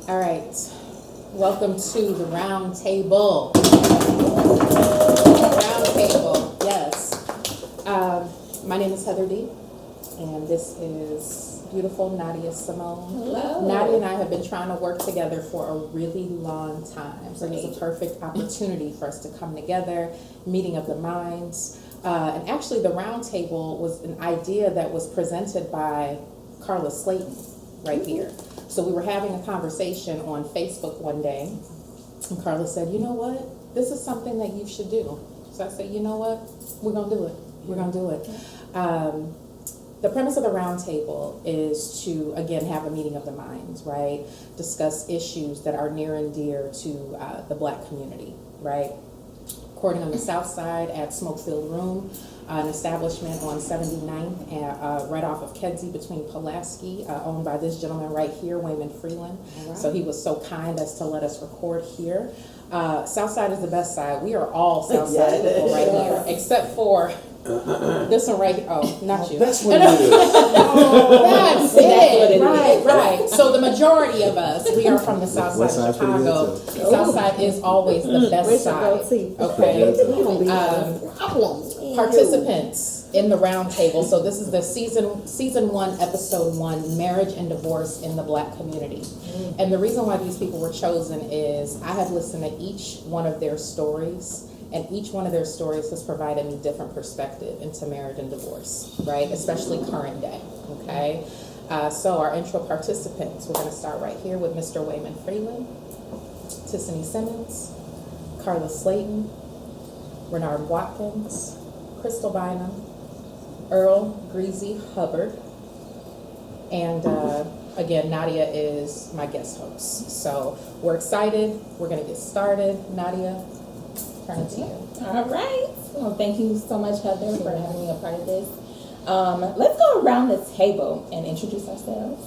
All right. Welcome to the Roundtable. Roundtable, yes. My name is Heather Dee, and this is beautiful Nadia Simone. Hello. Nadia and I have been trying to work together for a really long time, so it was a perfect opportunity for us to come together, meeting of the minds. And actually, the Roundtable was an idea that was presented by Carla Slayton right here. So we were having a conversation on Facebook one day, and Carla said, you know what, this is something that you should do. So I said, you know what, we're going to do it. We're going to do it. The premise of the Roundtable is to, again, have a meeting of the minds, right? Discuss issues that are near and dear to the Black community, right? Recording on the South Side at Smokefield Room, an establishment on 79th, right off of Kedzie between Pulaski, owned by this gentleman right here, Wayman Freeland. Right. So he was so kind as to let us record here. South Side is the best side. We are all South Side people right here, except for this one right here. Oh, not you. That's what it is. That's it. Right. So the majority of us, we are from the South Side of Chicago. South Side is always the best side. Okay. Participants in the Roundtable. So this is the season 1, episode 1, marriage and divorce in the Black community. And the reason why these people were chosen is I have listened to each one of their stories. And each one of their stories has provided me different perspective into marriage and divorce, right? Especially current day, okay? So our intro participants, we're gonna start right here with Mr. Wayman Freeland, Tiffany Simmons, Carla Slayton, Renard Watkins, Crystal Bynum, Earl Greasy Hubbard, and again, Nadia is my guest host. So we're excited, we're gonna get started. Nadia, turn it to you. All right. Well, thank you so much, Heather, for having me a part of this. Let's go around the table and introduce ourselves.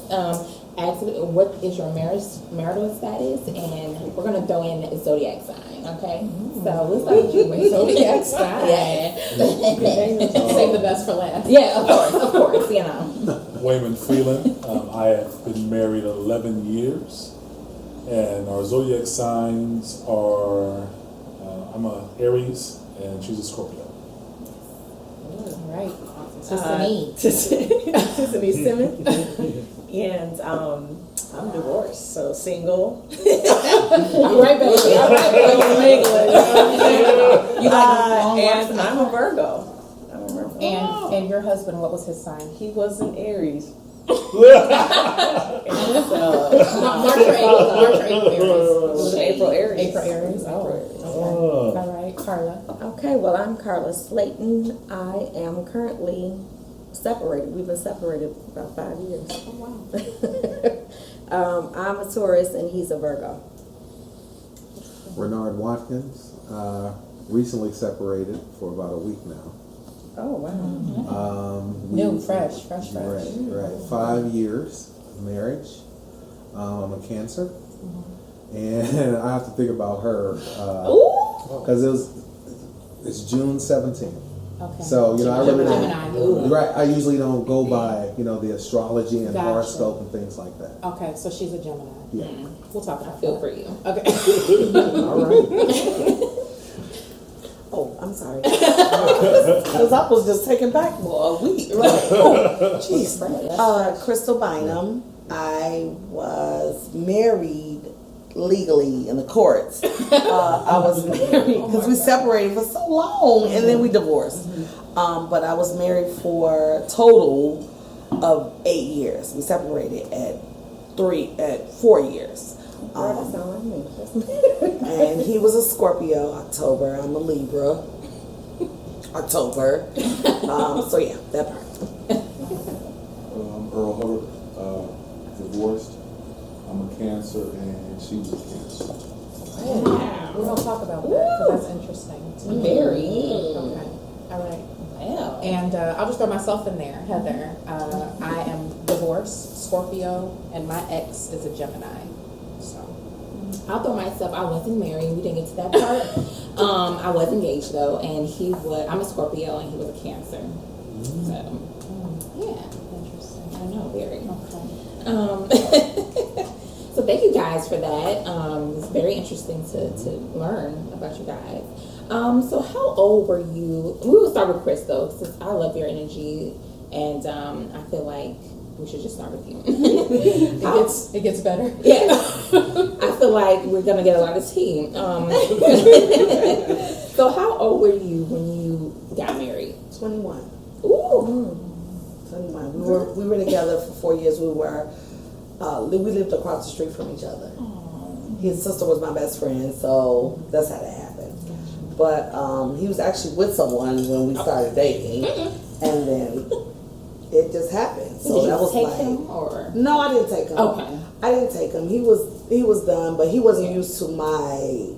Ask what is your marital status, and we're gonna throw in zodiac sign. Okay. So let's start with you with zodiac sign. Yeah. Save the best for last. Yeah, of course. You know. Wayman Freeland. I have been married 11 years, and our zodiac signs are. I'm a Aries, and she's a Scorpio. All right. Tiffany Simmons, and I'm divorced, so single. All right, baby. And I'm a Virgo. And your husband, what was his sign? He was an Aries. March or April Aries. April Aries. Oh, okay. All right, Carla. Okay, well, I'm Carla Slayton. I am currently separated. We've been separated about 5 years. Oh, wow. I'm a Taurus and he's a Virgo. Renard Watkins, recently separated for about a week now. Oh, wow. New, fresh. Right. 5 years of marriage. I'm a Cancer. And I have to think about her because it's June 17th. Okay. So I remember. Gemini. Right. I usually don't go by the astrology and Gotcha. horoscope and things like that. Okay, so she's a Gemini. Yeah. We'll talk about Feel that. for you. Okay. All right. Oh, I'm sorry. Because I was just taken back for a week. Jeez. Crystal Bynum. I was married legally in the courts. I was married because we separated for so long and then we divorced. But I was married for a total of 8 years. We separated at 4 years. And he was a Scorpio, October. I'm a Libra, October. So yeah, that part. Earl Hubbard, divorced. I'm a Cancer, and she was a Cancer. We're going to talk about that because that's interesting. Very. Okay. All right. Wow. And I'll just throw myself in there, Heather. I am divorced, Scorpio, and my ex is a Gemini. So I'll throw myself. I wasn't married. We didn't get to that part. I was engaged though, and I'm a Scorpio, and he was a Cancer. So yeah, interesting. I know, very. Okay. So thank you guys guys for that. It's very interesting to learn about you guys. So how old were you? We will start with Chris though, since I love your energy, and I feel like we should just start with you. It gets better. Yeah, I feel like we're gonna get a lot of tea. So how old were you when you got married? 21. Ooh. 21. We were together for 4 years. We lived across the street from each other. His sister was my best friend, so that's how that happened. But he was actually with someone when we started dating, and then it just happened. So Did that you was take like, him or? no, I didn't take him. Okay. I didn't take him. He was done, but he wasn't used to my.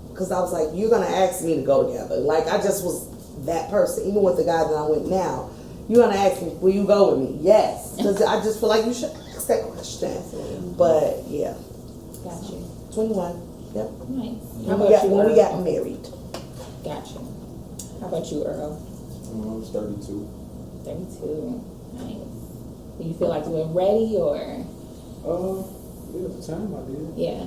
Because I was like, you're gonna ask me to go together. Like I just was that person. Even with the guy that I'm with now, you're gonna ask me, will you go with me? Yes, because I just feel like you should ask that question. But yeah, Got you. 21. Yep. Nice. When we got married. Got you. How about you, Earl? I was 32. 32. Nice. Do you feel like you were ready or? Yeah, at the time I did. Yeah.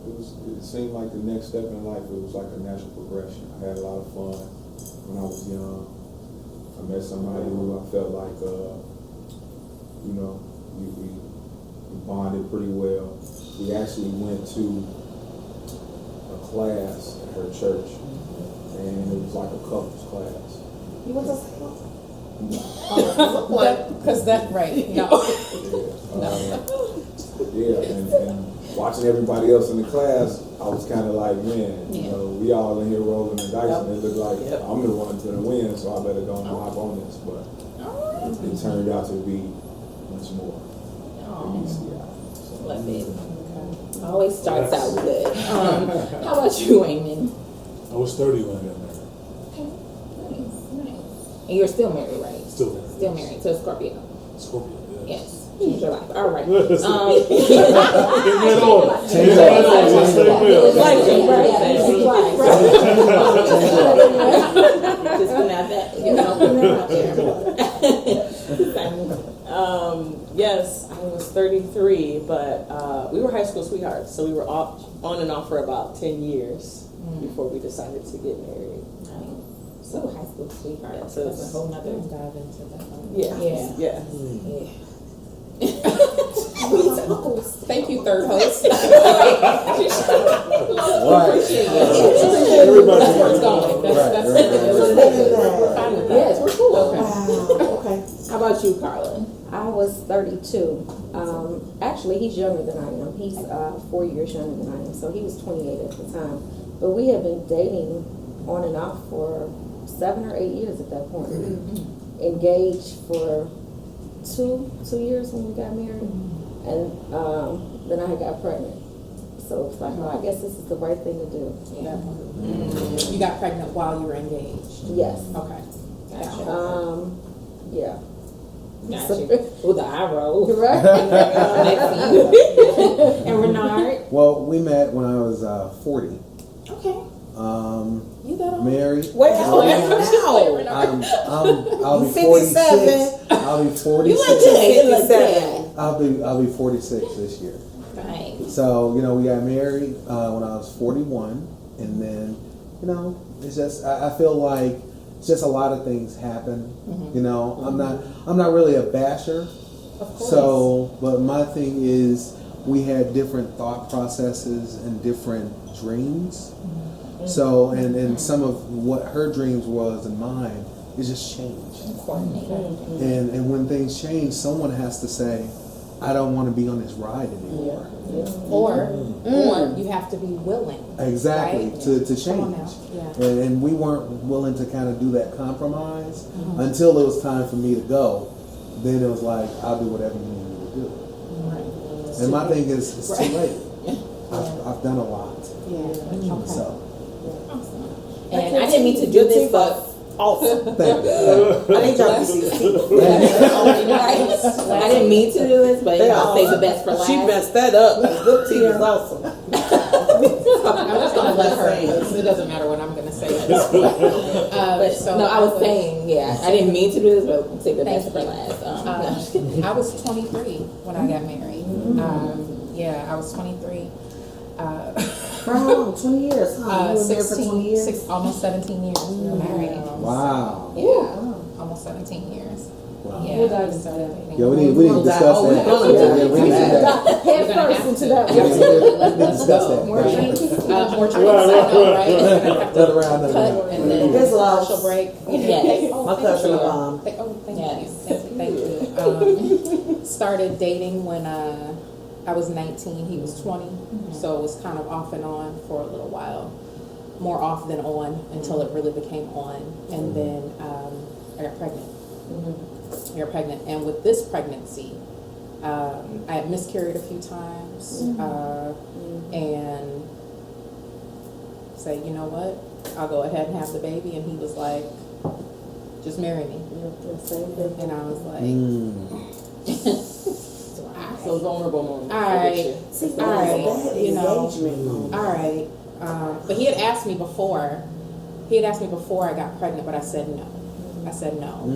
It seemed like the next step in life. It was like a natural progression. I had a lot of fun when I was young. I met somebody who I felt like, we bonded pretty well. We actually went to a class at her church, and it was like a couples class. You went to school? Because right. No. And watching everybody else in the class, I was kind of like, man, we all in here rolling the dice, and it looked like I'm the one to win, so I better go and hop on this. But it turned out to be much more. Love it. Always starts out good. How about you, Wayman? I was 30 when I got married. Nice. And you're still married, right? Still married. Still married to a Scorpio. Scorpio, yes. Yes. Change your life. All right. Get right on it. Change Get right on it. Just stay real. Just putting out that, putting that out there. Yes, I was 33, but we were high school sweethearts, so we were on and off for about 10 years before we decided to get married. So high school sweetheart. Yeah, So that's a whole nother. Dive into that one. Yeah. Yeah. Yeah. Thank you, third host. Everybody. That's where it's going. That's we're fine with that. Yes, we're cool. Wow. Okay. How about you, Carla? I was 32. Actually, he's younger than I am. He's 4 years younger than I am, so he was 28 at the time. But we had been dating on and off for 7 or 8 years at that point. Engaged for two years when we got married, and then I got pregnant. So it's like, I guess this is the right thing to do. Yeah. You got pregnant while you were engaged. Yes. Okay. Gotcha. Yeah. Gotcha. With the eye roll. Right. And Renard. Well, we met when I was 40. Okay. You got on. Married. Wait, hold on. I'll be 57. 46. I'll be 46. You look good. I'll be 46 this year. Right. So, we got married when I was 41, and then, it's just I feel like it's just a lot of things happen. I'm not really a basher. Of course. So, but my thing is we had different thought processes and different dreams. So, and some of what her dreams was and mine is just change. And when things change, someone has to say, I don't want to be on this ride anymore. Or you have to be willing. Exactly, right? to Come on change. now. Yeah. And we weren't willing to kind of do that compromise until it was time for me to go. Then it was like, I'll do whatever you need me to do. Right. And my thing is, it's too late. I've done a lot. Yeah. Okay. So, And I didn't mean to do this, but Awesome. thank you. I need y'all to see this. I didn't mean to do this, but I'll save the best for last. She messed that up. Good tea is awesome. I'm just gonna let her. It doesn't matter what I'm gonna say. But So no, I was saying, I didn't mean to do this, but save the best for last. I was 23 when I got married. Yeah, I was 23. For how long? 20 years, huh? You were married for 20 years? Almost 17 years. We were married. Wow. Yeah, almost 17 years. Wow. Yeah, We'll dive we into started that. dating. Yeah, we need to discuss Oh, that. we're gonna Yeah, we need that. Head We're gonna first have into to. that. Absolutely. Let's Discuss go. that. More Right. drinks. More drinks, I know, right? We're gonna have Another to round, another cut round. and then There's lots. commercial break. Yes. My cousin, Thank Yes. you. Thank you. Started dating when I was 19. He was 20. So it was kind of off and on for a little while. More off than on until it really became on. And then I got pregnant. I got pregnant. And with this pregnancy, I had miscarried a few times. And say, you know what? I'll go ahead and have the baby. And he was like, just marry me. And I was like, So vulnerable moment. all right, That you know, engagement moment. all right. But he had asked me before. He had asked me before I got pregnant, but I said no. I said no.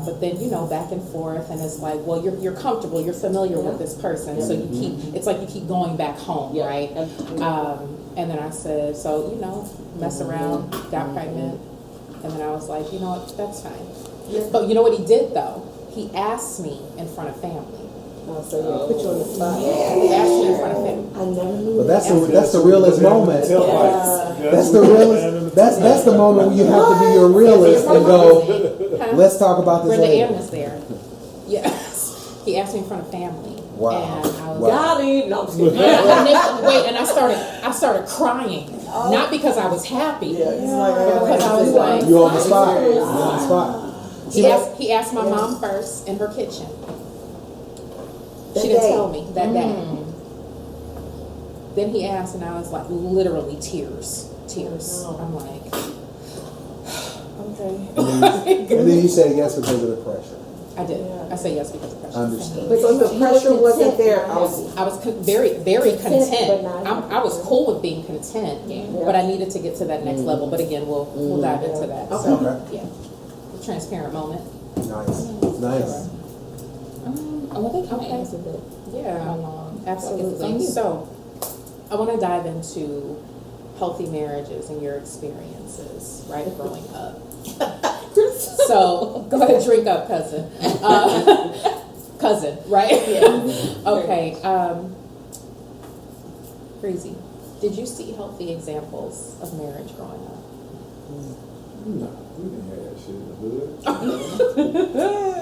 But then, you know, back and forth, and it's like, well, you're comfortable, you're familiar with this person, so you keep. It's like you keep going back home, right? And then I said, so you know, mess around, got pregnant, and then I was like, you know what, that's fine. But you know what he did though? He asked me in front of family. So yeah, put you on the spot. He asked me in front of family. I never knew. But that's the realest moment. Tailpipes. That's the realest. That's the moment when you have to be your realist and go, Huh? let's talk about this Brenda later. Ann was there. Yes. He asked me in front of family. Wow. And I was Wow. No, I'm just kidding. Wait, and I started crying. Not because I was happy. Yeah, it's like But because I was like, You on the spot. You on the spot. he asked my mom first in her kitchen. That She didn't day. tell me that day. Then he asked, and I was like, literally tears. I'm like, okay. And then you said yes because of the pressure. I did. I said yes because of pressure. Understood. But so the pressure wasn't there. I was very, very content. but not I was cool with being content, but I needed to get to that next level. But again, we'll dive into that. Okay. So, Okay. yeah, transparent moment. Nice. I think I answered it. Yeah, How long? absolutely. So, I want to dive into healthy marriages and your experiences, right, growing up. So, go ahead, drink up, cousin. Cousin, right? Yeah. Okay. Breezy, did you see healthy examples of marriage growing up? No, we didn't have that shit in the hood.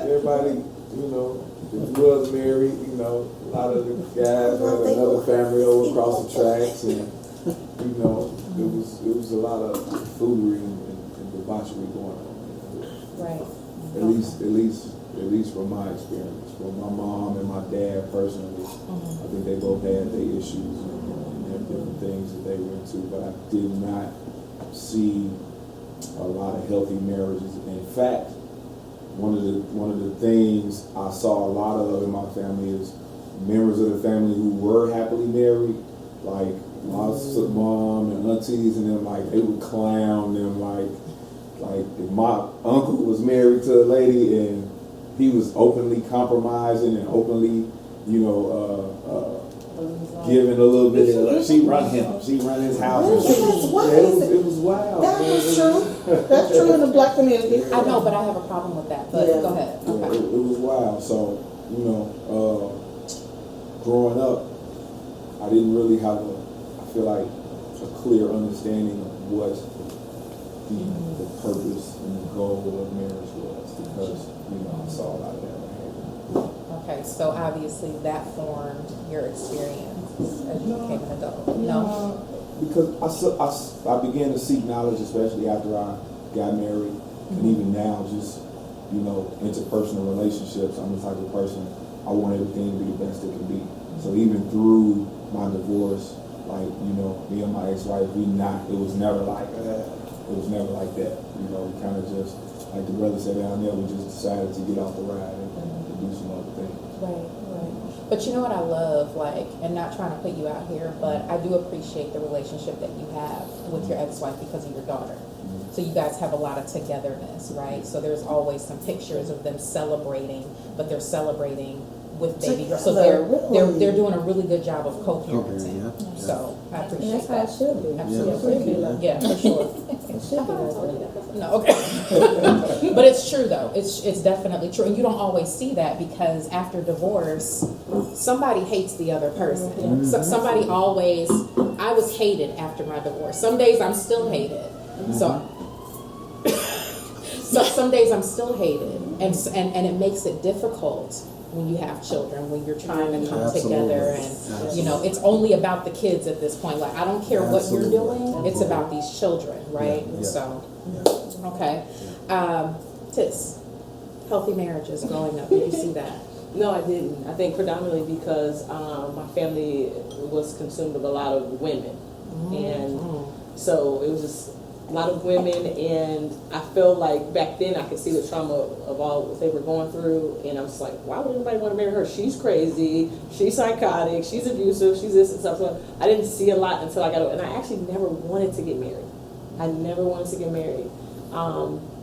Everybody, you know, if you was married, you know, a lot of the guys had another family over across the tracks, and you know, it was a lot of foolery and debauchery going on in the hood. Right. At least from my experience, from my mom and my dad personally, I think they both had their issues and their different things that they went to, but I did not see a lot of healthy marriages. In fact, one of the things I saw a lot of in my family is members of the family who were happily married, like my mom and aunties and them, like they would clown them, like if my uncle was married to a lady and he was openly compromising and openly, you know, giving a little bit of, she run his house. It was wild. That is true. That's true in the black community. I know, but I have a problem with that. But go ahead. Yeah, Okay. it was wild. So, you know, growing up, I didn't really have I feel like, a clear understanding of what the purpose and the goal of marriage was, because, you know, I saw a lot of that happen. Okay, so obviously that formed your experience as you became an adult. No? Because I began to seek knowledge, especially after I got married, and even now, just, you know, interpersonal relationships. I'm the type of person, I want everything to be the best it can be. So even through my divorce, like, you know, me and my ex-wife, it was never like that. You know, we kind of just, like the brother said down there, we just decided to get off the ride and do some other things. Right. But you know what I love, like, and not trying to put you out here, but I do appreciate the relationship that you have with your ex-wife because of your daughter. So you guys have a lot of togetherness, right? So there's always some pictures of them celebrating, but they're celebrating with baby girls. So they're doing a really good job of co-parenting. Okay, yeah. So I And appreciate that's how it that. should be. Absolutely. Yeah, for sure. It should be like that. No, okay. But it's true though. It's definitely true. And you don't always see that because after divorce, somebody hates the other person. So somebody always, I was hated after my divorce. Some days I'm still hated. So some days I'm still hated. And it makes it difficult when you have children, when you're trying to come together and, you know, it's only about the kids at this point. Like, I don't care what you're doing, it's about these children, right? Yeah. So, okay. Tis, healthy marriages growing up, did you see that? No, I didn't. I think predominantly because my family was consumed with a lot of women. And so it was just a lot of women, and I felt like back then I could see the trauma of all what they were going through, and I was like, why would anybody want to marry her? She's crazy, she's psychotic, she's abusive, she's this and stuff. So I didn't see a lot until I got older, and I actually never wanted to get married. I never wanted to get married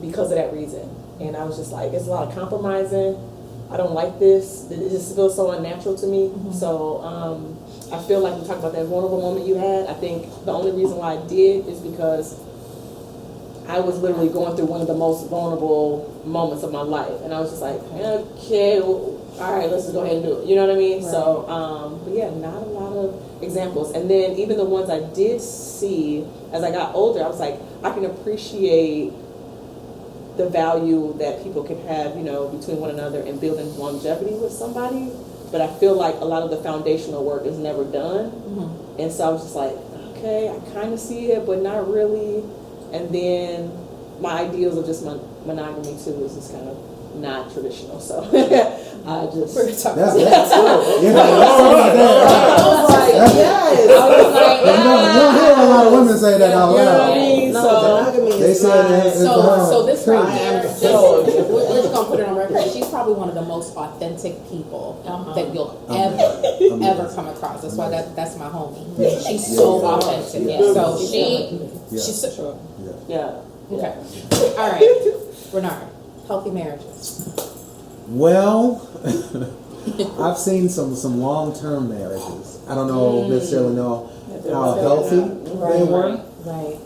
because of that reason. And I was just like, it's a lot of compromising. I don't like this. It just feels so unnatural to me. So I feel like we talked about that vulnerable moment you had. I think the only reason why I did is because I was literally going through one of the most vulnerable moments of my life. And I was just like, okay, well, all right, let's just go ahead and do it. You know what I mean? Right. So, but yeah, not a lot of examples. And then even the ones I did see as I got older, I was like, I can appreciate the value that people can have, you know, between one another and building longevity with somebody. But I feel like a lot of the foundational work is never done. And so I was just like, okay, I kind of see it, but not really. And then my ideals of just monogamy too is just kind of not traditional. So I just That's good. Yeah, let's talk about that. I was like, yes. You don't hear a lot of women say that out loud. No, monogamy They is said not. it's So this right here, so- we're just gonna put it on record. She's probably one of the most authentic people that you'll ever come across. That's why that's my homie. She's so authentic. So she's so, yeah. okay. All right, Renard, healthy marriages. Well, I've seen some long-term marriages. I don't know necessarily know how healthy they were. Right.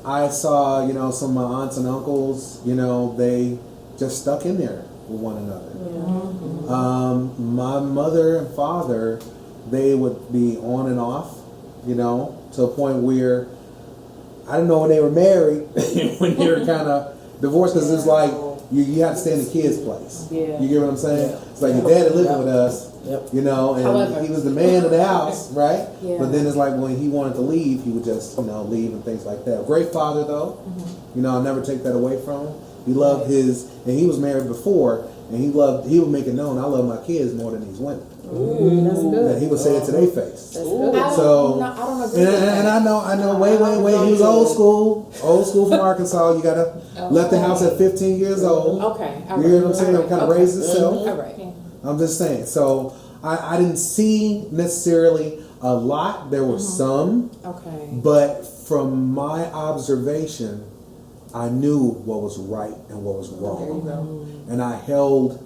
I saw, you know, some of my aunts and uncles, you know, they just stuck in there with one another. My mother and father, they would be on and off, you know, to a point where I didn't know when they were married, when they were kind of divorced, because it's like you have to stay in the kid's place. You get what I'm saying? It's like your daddy living with us, you know, and However, he was the man of the house, right? Yeah. But then it's like when he wanted to leave, he would just, you know, leave and things like that. Great father, though. You know, I'll never take that away from him. He loved his, and he was married before, and he would make it known, I love my kids more than these women. Ooh, that's good. And he would say it to their face. That's good. So, I don't agree with that. and I know, wait, he was old school from Arkansas. You gotta left the house at 15 years old. Okay. You hear what I'm saying? It kind of raised itself. All right. I'm just saying. So I didn't see necessarily a lot. There were some. Okay. But from my observation, I knew what was right and what was wrong. And I held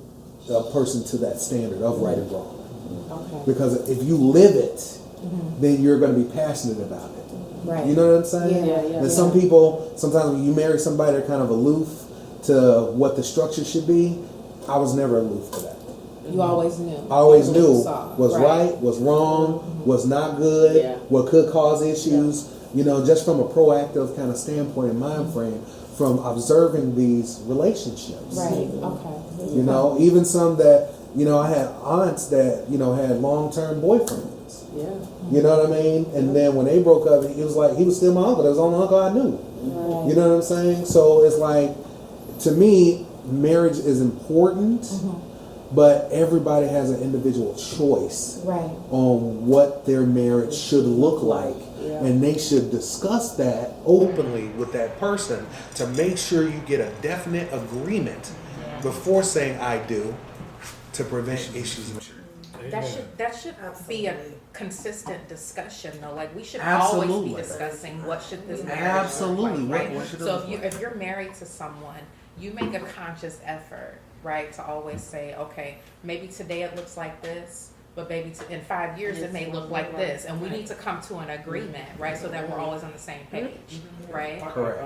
a person to that standard of right and wrong. Okay. Because if you live it, then you're going to be passionate about it. Right. You know what I'm saying? Yeah. And some people, sometimes when you marry somebody, they're kind of aloof to what the structure should be. I was never aloof to that. You always knew. I always knew Saw. what's right, what's wrong, what's not good, what could cause issues. You know, just from a proactive kind of standpoint and mind frame, from observing these relationships. Right. Okay. You know, even some that, you know, I had aunts that, you know, had long-term boyfriends. You know what I mean? And then when they broke up, it was like, he was still my uncle. That was the only uncle I knew. You know what I'm saying? So it's like, to me, marriage is important, but everybody has an individual choice on what their marriage should look like. And they should discuss that openly with that person to make sure you get a definite agreement before saying I do, to prevent issues. That should be a consistent discussion though. Like we should Absolutely. always be discussing what should this marriage Absolutely. look like, right? What should it So look like? if you're married to someone, you make a conscious effort right? To always say, okay, maybe today it looks like this, but maybe in 5 years it may look like this, and we need to come to an agreement, right? So that we're always on the same page, right? Correct.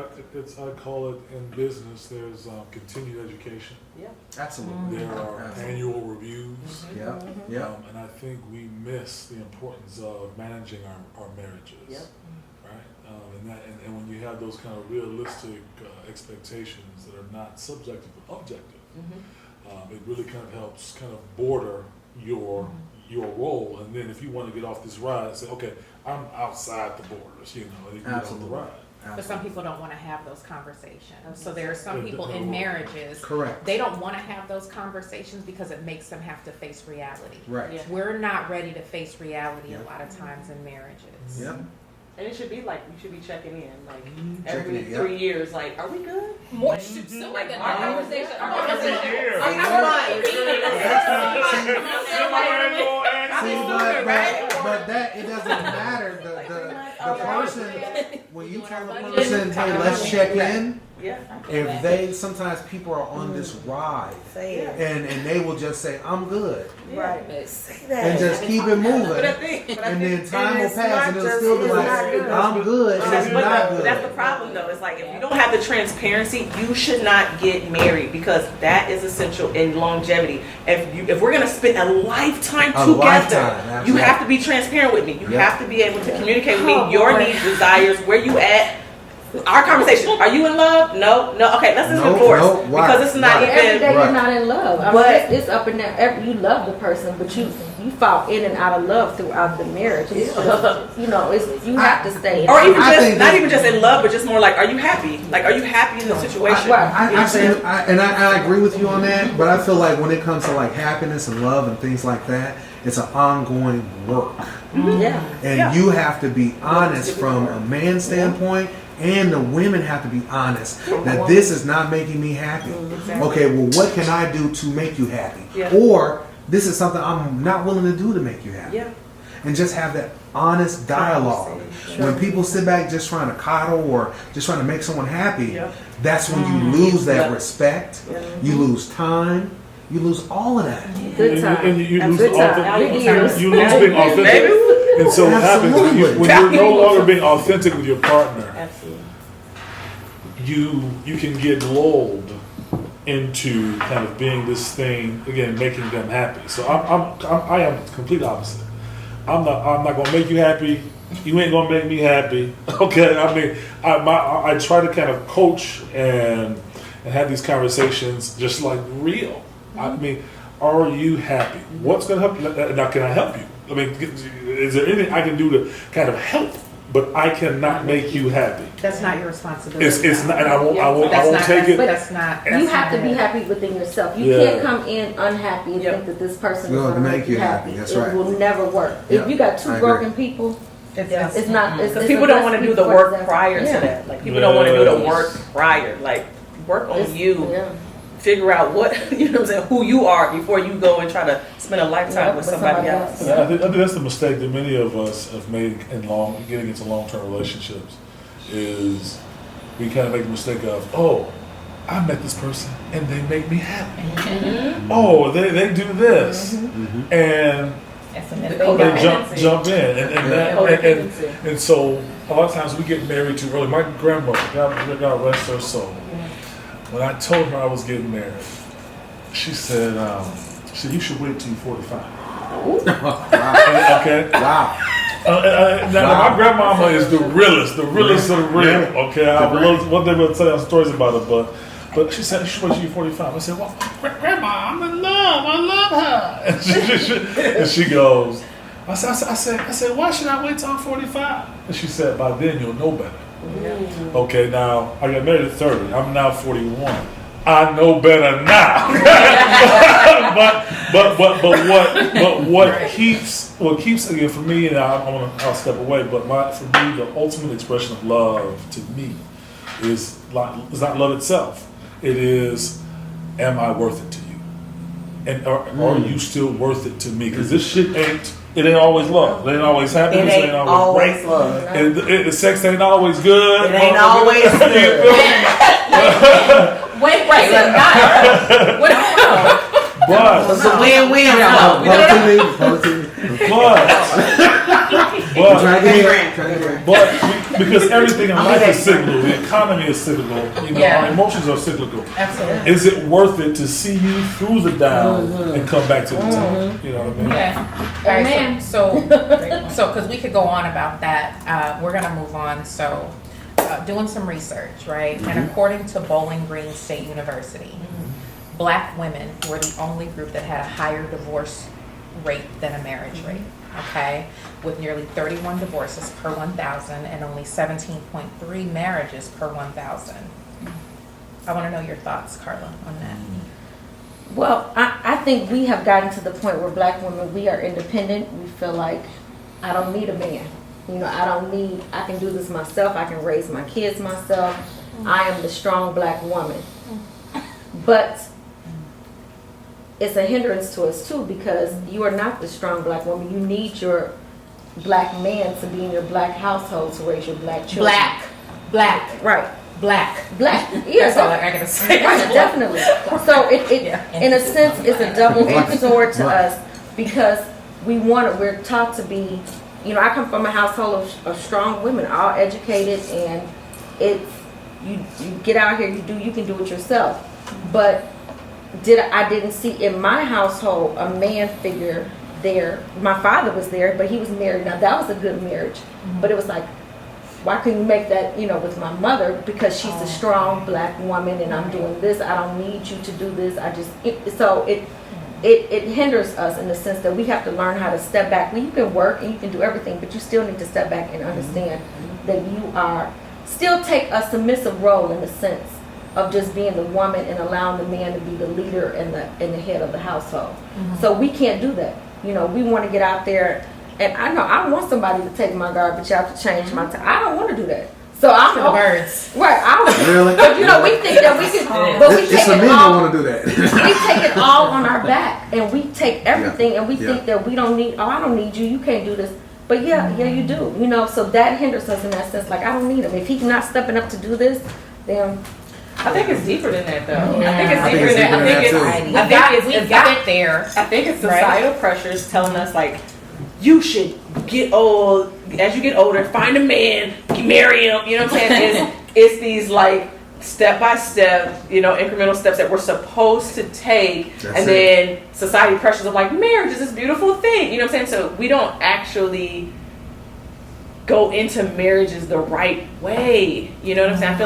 I call it in business, there's continued education. Yeah. Absolutely. There are Absolutely. annual reviews. Yeah. Yeah. And I think we miss the importance of managing our marriages. Yep. Right? And when you have those kind of realistic expectations that are not subjective but objective, it really kind of helps kind of border your role. And then if you want to get off this ride, say, okay, I'm outside the borders, you know, and you can get off the ride. But some people don't want to have those conversations. So there are some people in marriages, Correct. they don't want to have those conversations because it makes them have to face reality. Right. Yeah. We're not ready to face reality a lot of times in marriages. Yeah. And it should be like, you should be checking in, like, Checking every in, yeah. 3 years, like, are we good? More sooner Like, than our that. conversation, Come our on, See, but that it doesn't matter. The person, when you tell the person, hey, let's check in. Yeah. If they sometimes people are on this ride Say it. and they will just say I'm good Right. Say that. and just keep it moving, But I think, and then time will it's pass not and it'll just- still be it's like not good. I'm good and it's not But that's the good. problem, though. It's like if you don't have the transparency, you should not get married because that is essential in longevity. If we're gonna spend a lifetime A together, lifetime, you have to be transparent with me. You Yep. have to be able to communicate with me your needs, desires, where you at. Our conversation. Are you in love? No. Okay, let's just No, divorce no, why? because it's not Why? Every even. day Right. you're not in love. I mean, But- it's up and down. You love the person, but you fall in and out of love throughout the marriage. It's just, you know, you have to stay. Or even I just think not that- even just in love, but just more like, are you happy? Like, are you happy in the situation? I agree with you on that, but I feel like when it comes to like happiness and love and things like that, it's an ongoing work, Yeah. and you have to be honest from a man's standpoint. And the women have to be honest that this is not making me happy. Okay, well, what can I do to make you happy? Yeah. Or this is something I'm not willing to do to make you happy. Yeah. And just have that honest dialogue. When people sit back just trying to coddle or just trying to make someone happy, Yeah. that's when you lose that Yeah. respect. You lose time. You lose all of that. Good time. And you lose Good time. authentic- Good years. you lose being authentic. And so what happens when you're no longer being authentic with your partner, Absolutely. you can get lulled into kind of being this thing again, making them happy. So I am complete opposite. I'm not gonna make you happy. You ain't gonna make me happy. Okay. I mean, I try to kind of coach and have these conversations just like real. I mean, are you happy? What's gonna help you? Now, can I help you? I mean, is there anything I can do to kind of help? But I cannot make you happy. That's not your responsibility. It's not, and I won't That's not- take it. That's not. You that's have to not be it. happy within yourself. You Yeah. can't come in unhappy and think that this person is Well, going to make you happy. That's It right. will never work. Yeah, If you got two I agree. broken people, it's not. It's Because people don't want to do the work example. prior to Yeah. that. Like people don't want to do the Yes. work prior. Like work on you. Yeah. Figure out what you know what I'm saying, who you are before you go and try to spend a lifetime Yeah, with with somebody somebody else. else. Yeah, I think that's the mistake that many of us have made in getting into long-term relationships. Is we kind of make the mistake of, oh, I met this person and they make me happy. Oh, they do this, and they jump in, and so a lot of times we get married too early. My grandmother, God rest her soul, when I told her I was getting married, she said, you should wait till you're 45. Okay. Wow. Now, my grandmama is the realest of the real. Okay, one day we'll tell you stories about it, but she said, you should wait till you're 45. I said, well, Grandma, I'm in love. I love her. And she goes, I said, why should I wait till I'm 45? And she said, by then you'll know better. Okay, now I got married at 30. I'm now 41. I know better now. but what keeps again for me, and I'll step away. But for me, the ultimate expression of love to me is not love itself. It is, am I worth it to you? And are you still worth it to me? Because this shit ain't always love. It ain't always happiness. It ain't always great. love. And the sex ain't always good. It ain't always good. Wait, right, not. But It's a win-win. but because everything in life is cyclical, the economy is cyclical, our emotions are cyclical. Absolutely. Is it worth it to see you through the down and come back to the top? You know what I mean? Yeah. All right, so because we could go on about that, we're gonna move on. So, doing some research, right? And according to Bowling Green State University, Black women were the only group that had a higher divorce rate than a marriage rate. Okay, with nearly 31 divorces per 1,000 and only 17.3 marriages per 1,000. I want to know your thoughts, Carla, on that. Well, I think we have gotten to the point where Black women, we are independent. We feel like, I don't need a man. I can do this myself. I can raise my kids myself. I am the strong Black woman. But it's a hindrance to us too, because you are not the strong Black woman. You need your Black man to be in your Black household to raise your Black children. Black. Right. Black. Yes, That's all I gotta say. Right, definitely. So it in a sense, it's a double-edged sword to us, because we're taught to be, I come from a household of strong women, all educated, and it's, you get out here, you can do it yourself. But I didn't see in my household a man figure there. My father was there, but he was married. Now that was a good marriage, but it was like, why couldn't you make that, with my mother? Because she's a strong Black woman, and I'm doing this. I don't need you to do this. It hinders us in the sense that we have to learn how to step back. You can work and you can do everything, but you still need to step back and understand that you still take a submissive role in the sense of just being the woman and allowing the man to be the leader and the head of the household. So we can't do that. We want to get out there, and I know I want somebody to take my garbage out, to change my time. I don't want to do that. So I'm For the birds. Right. Really? But we think that we can, but we It's take the it men that all. want to do that. We take it all on our back, and we take everything, and we think that we don't need. Oh, I don't need you. You can't do this. But yeah, you do. So that hinders us in that sense. Like, I don't need him. If he's not stepping up to do this, then. I think it's deeper than that, though. Yeah. I think it's deeper than that. I think it's societal pressures telling us, like, you should get old. As you get older, find a man, marry him. You know what I'm saying? It's these, like, step by step, incremental steps that we're supposed to take. Then society pressures of, like, marriage is this beautiful thing. You know what I'm saying? So we don't actually go into marriages the right way. You know what I'm saying? I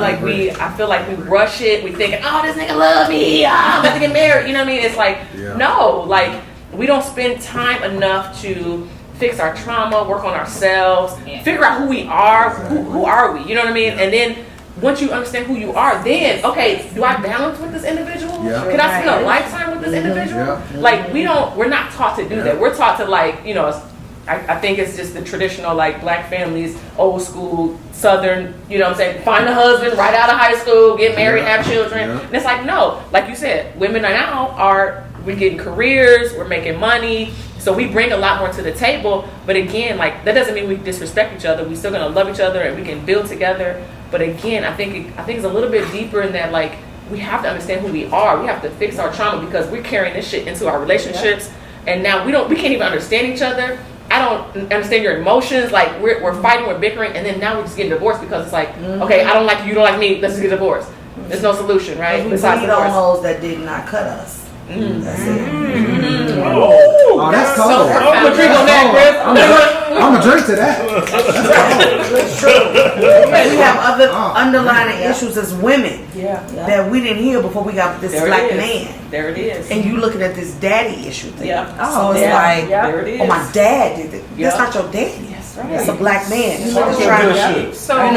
feel like we rush it. We thinking, oh, this nigga love me. I'm about to get married. You know what I mean? It's like, no, like, we don't spend time enough to fix our trauma, work on ourselves, figure out who we are. Who are we? You know what I mean? And then once you understand who you are, then, okay, do I balance with this individual? Can I spend a lifetime with this individual? Like, we're not taught to do that. We're taught to, like, I think it's just the traditional, like, Black families, old school, Southern, you know what I'm saying, find a husband right out of high school, get married, have children. And it's like, no, like you said, women we're getting careers, we're making money, so we bring a lot more to the table. But again, like, that doesn't mean we disrespect each other. We're still gonna love each other and we can build together. But again, I think it's a little bit deeper in that, like, we have to understand who we are. We have to fix our trauma, because we're carrying this shit into our relationships. And now we can't even understand each other. I don't understand your emotions. Like, we're fighting, we're bickering, and then now we're just getting divorced because it's like, okay, I don't like you don't like me, let's just get divorced. There's no solution, right? We Besides bleed on divorce. hoes that did not cut us. That's it. Oh, that's cold. I'm gonna drink on that, Chris. I'm gonna drink to that. It's true. We have other underlying issues as women that we didn't hear before we got with this Black man. There it is. And you looking at this daddy issue thing. So it's there it is. oh, my dad did it. That's not your daddy. That's right. That's a Black man. You Talk know, that shit. So I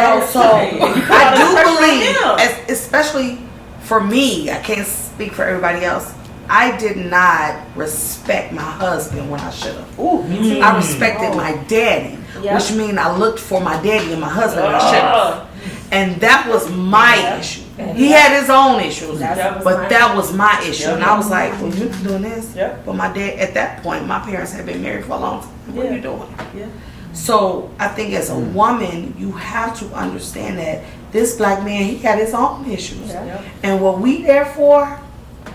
do believe, especially for me, I can't speak for everybody else, I did not respect my husband when I should have. I respected my daddy, which means I looked for my daddy and my husband when I should have. And that was my issue. He had his own issues, but that was my issue. And I was like, well, you're doing this. But my dad, at that point, my parents had been married for a long time. What are you doing? So I think as a woman, you have to understand that this black man, he got his own issues. Yeah. And what we there for,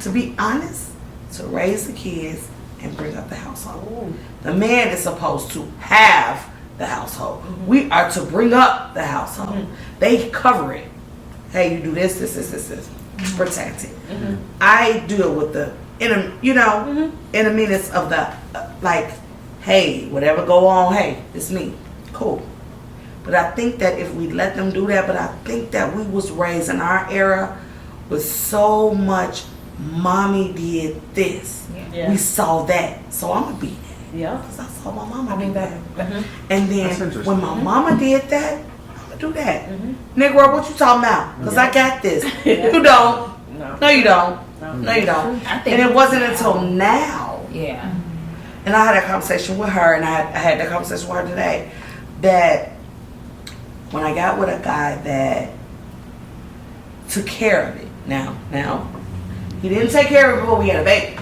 to be honest, to raise the kids and bring up the household. The man is supposed to have the household. We are to bring up the household. They cover it. Hey, you do this. Protect it. I do it with the interminutes of the like, hey, whatever go on, hey, it's me. Cool. But I think that if we let them do that, but I think that we was raised in our era with so much mommy did this. Yeah. We saw that. So I'm gonna be that. Yeah. Because I saw my mama do that. that. That's And then interesting. when my mama did that, I'm gonna do that. Negro, what you talking about? Because I got this. You don't. No, you don't. No, you don't. And it wasn't until now. Yeah. And I had that conversation with her, and I had that conversation with her today, that when I got with a guy that took care of it. Now, he didn't take care of it before we had a baby.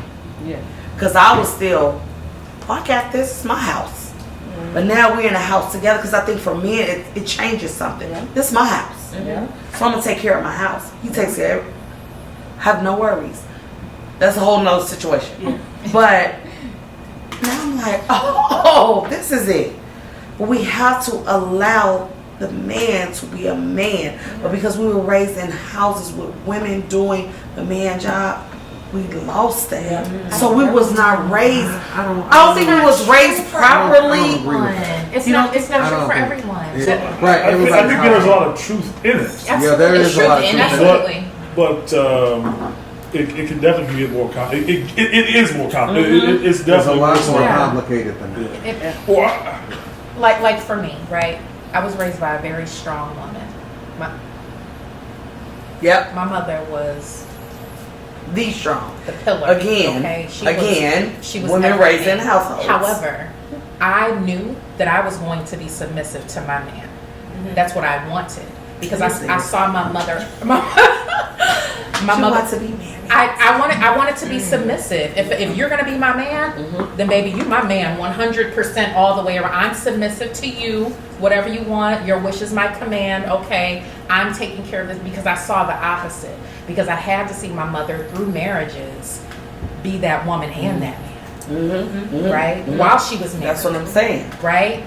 Yeah. Because I was still, I got this, it's my house. But now we're in a house together, because I think for men, it changes something. This is my house. Yeah. So I'm going to take care of my house. He takes care of it. Have no worries. That's a whole nother situation. But now I'm like, oh, this is it. But we have to allow the man to be a man. But because we were raised in houses with women doing the man job, we lost that. So we was not raised. I don't think we was raised properly. It's not true for everyone. Right. I think there's a lot of truth in it. Yeah, there is a lot of truth. Absolutely. But it can definitely get more complicated. It is more complicated. It's It's a definitely lot more Yeah. complicated than that. Like for me, right? I was raised by a very strong woman. My mother was The strong. the pillar. Again, okay? She was women everything. raised in households. However, I knew that I was going to be submissive to my man. That's what I wanted because I saw my mother. My mother to be married. I wanted to be submissive. If you're gonna be my man, then baby, you my man 100% all the way around. I'm submissive to you. Whatever you want, your wish is my command. Okay, I'm taking care of this because I saw the opposite. Because I had to see my mother through marriages be that woman and that man, right? While she was married. That's what I'm saying. Right?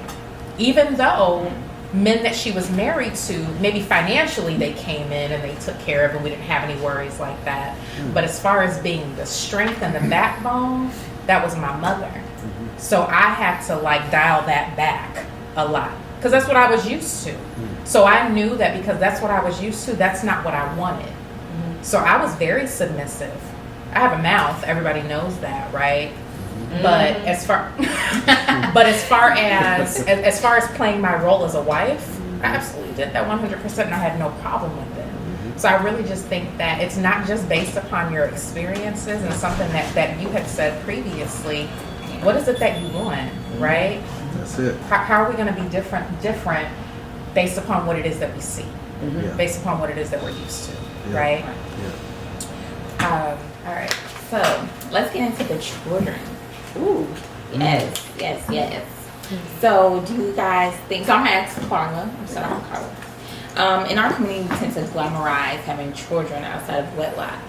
Even though men that she was married to, maybe financially they came in and they took care of it, we didn't have any worries like that. But as far as being the strength and the backbone, that was my mother. So I had to like dial that back a lot because that's what I was used to. So I knew that because that's what I was used to, that's not what I wanted. So I was very submissive. I have a mouth, everybody knows that, right? But as far as playing my role as a wife, I absolutely did that 100% and I had no problem with it. So I really just think that it's not just based upon your experiences and something that you had said previously. What is it that you want, right? That's it. How are we going to be different based upon what it is that we see, based upon what it is that we're used to, right? Yeah. All right. So let's get into the children. Ooh. Yes. So do you guys think? So I'm gonna ask Carla. I'm sorry, Carla. In our community, we tend to glamorize having children outside of wedlock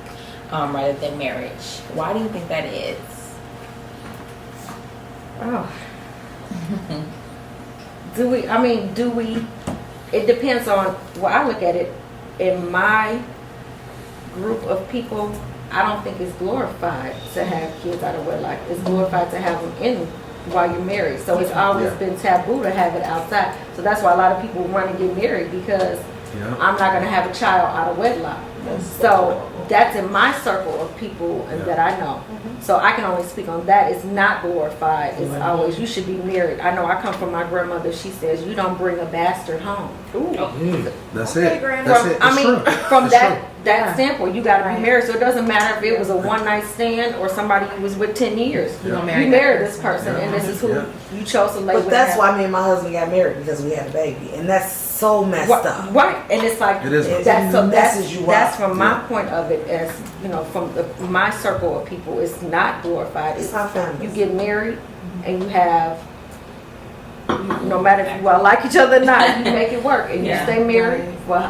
rather than marriage. Why do you think that is? Oh. Do we? It depends on. Well, I look at it in my group of people. I don't think it's glorified to have kids out of wedlock. It's glorified to have them in while you're married. So it's always been taboo to have it outside. So that's why a lot of people want to get married because I'm not going to have a child out of wedlock. So that's in my circle of people and that I know. So I can only speak on that. It's not glorified. It's always, you should be married. I know I come from my grandmother. She says, you don't bring a bastard home. That's it. That's it. From that standpoint, you got to be married. So it doesn't matter if it was a one-night stand or somebody you was with 10 years. You married this person, and this is who you chose to lay with. But that's why me and my husband got married, because we had a baby, and that's so messed up. Right, and it's like that's from my point of it, as you know, from my circle of people, it's not glorified. It's not family. You get married, and you have no matter if you like each other or not, you make it work. And you Yeah. stay married for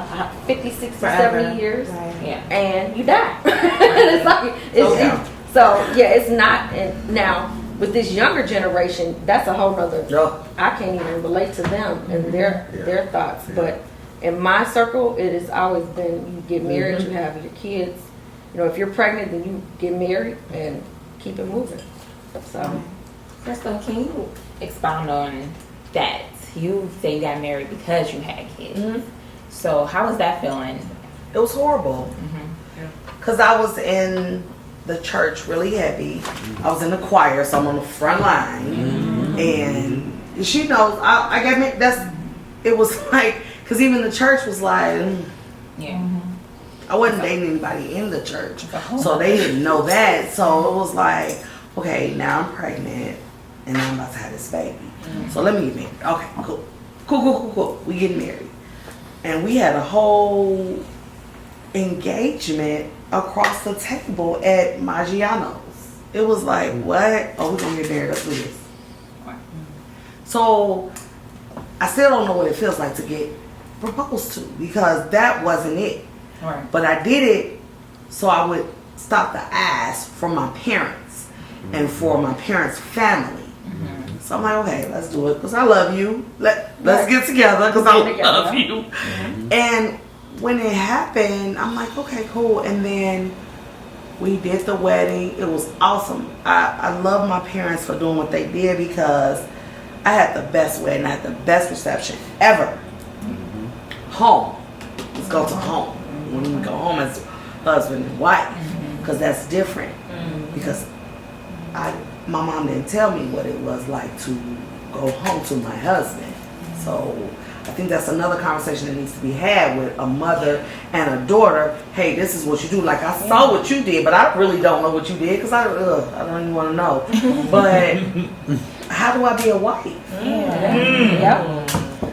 50, 60, Forever. 70 years. Yeah. And you die. It's like, it's not. And now, with this younger generation, that's a whole nother. I can't even relate to them and their thoughts. But in my circle, it has always been you get married, you have your kids. You know, if you're pregnant, then you get married and keep it moving. So, Crystal, can you expound on that? You say you got married because you had kids. So how was that feeling? It was horrible. Because I was in the church really heavy. I was in the choir, so I'm on the front line. And she knows, I got me, it was like, because even the church was like, I wasn't dating anybody in the church. So they didn't know that. So it was like, okay, now I'm pregnant and I'm about to have this baby. So let me get married. Okay, cool. We get married. And we had a whole engagement across the table at Maggiano's. It was like, what? Oh, we're going to get married. Let's do this. So I still don't know what it feels like to get proposed to because that wasn't it. Right. But I did it so I would stop the ask from my parents and for my parents' family. So I'm like, okay, let's do it because I love you. Let's get together because I love you. And when it happened, I'm like, okay, cool. And then we did the wedding. It was awesome. I love my parents for doing what they did because I had the best wedding. I had the best reception ever. Home. Let's go to home. When we go home as husband and wife because that's different. Because my mom didn't tell me what it was like to go home to my husband. So I think that's another conversation that needs to be had with a mother and a daughter. Hey, this is what you do. Like, I saw what you did, but I really don't know what you did because I don't even want to know. But how do I be a wife?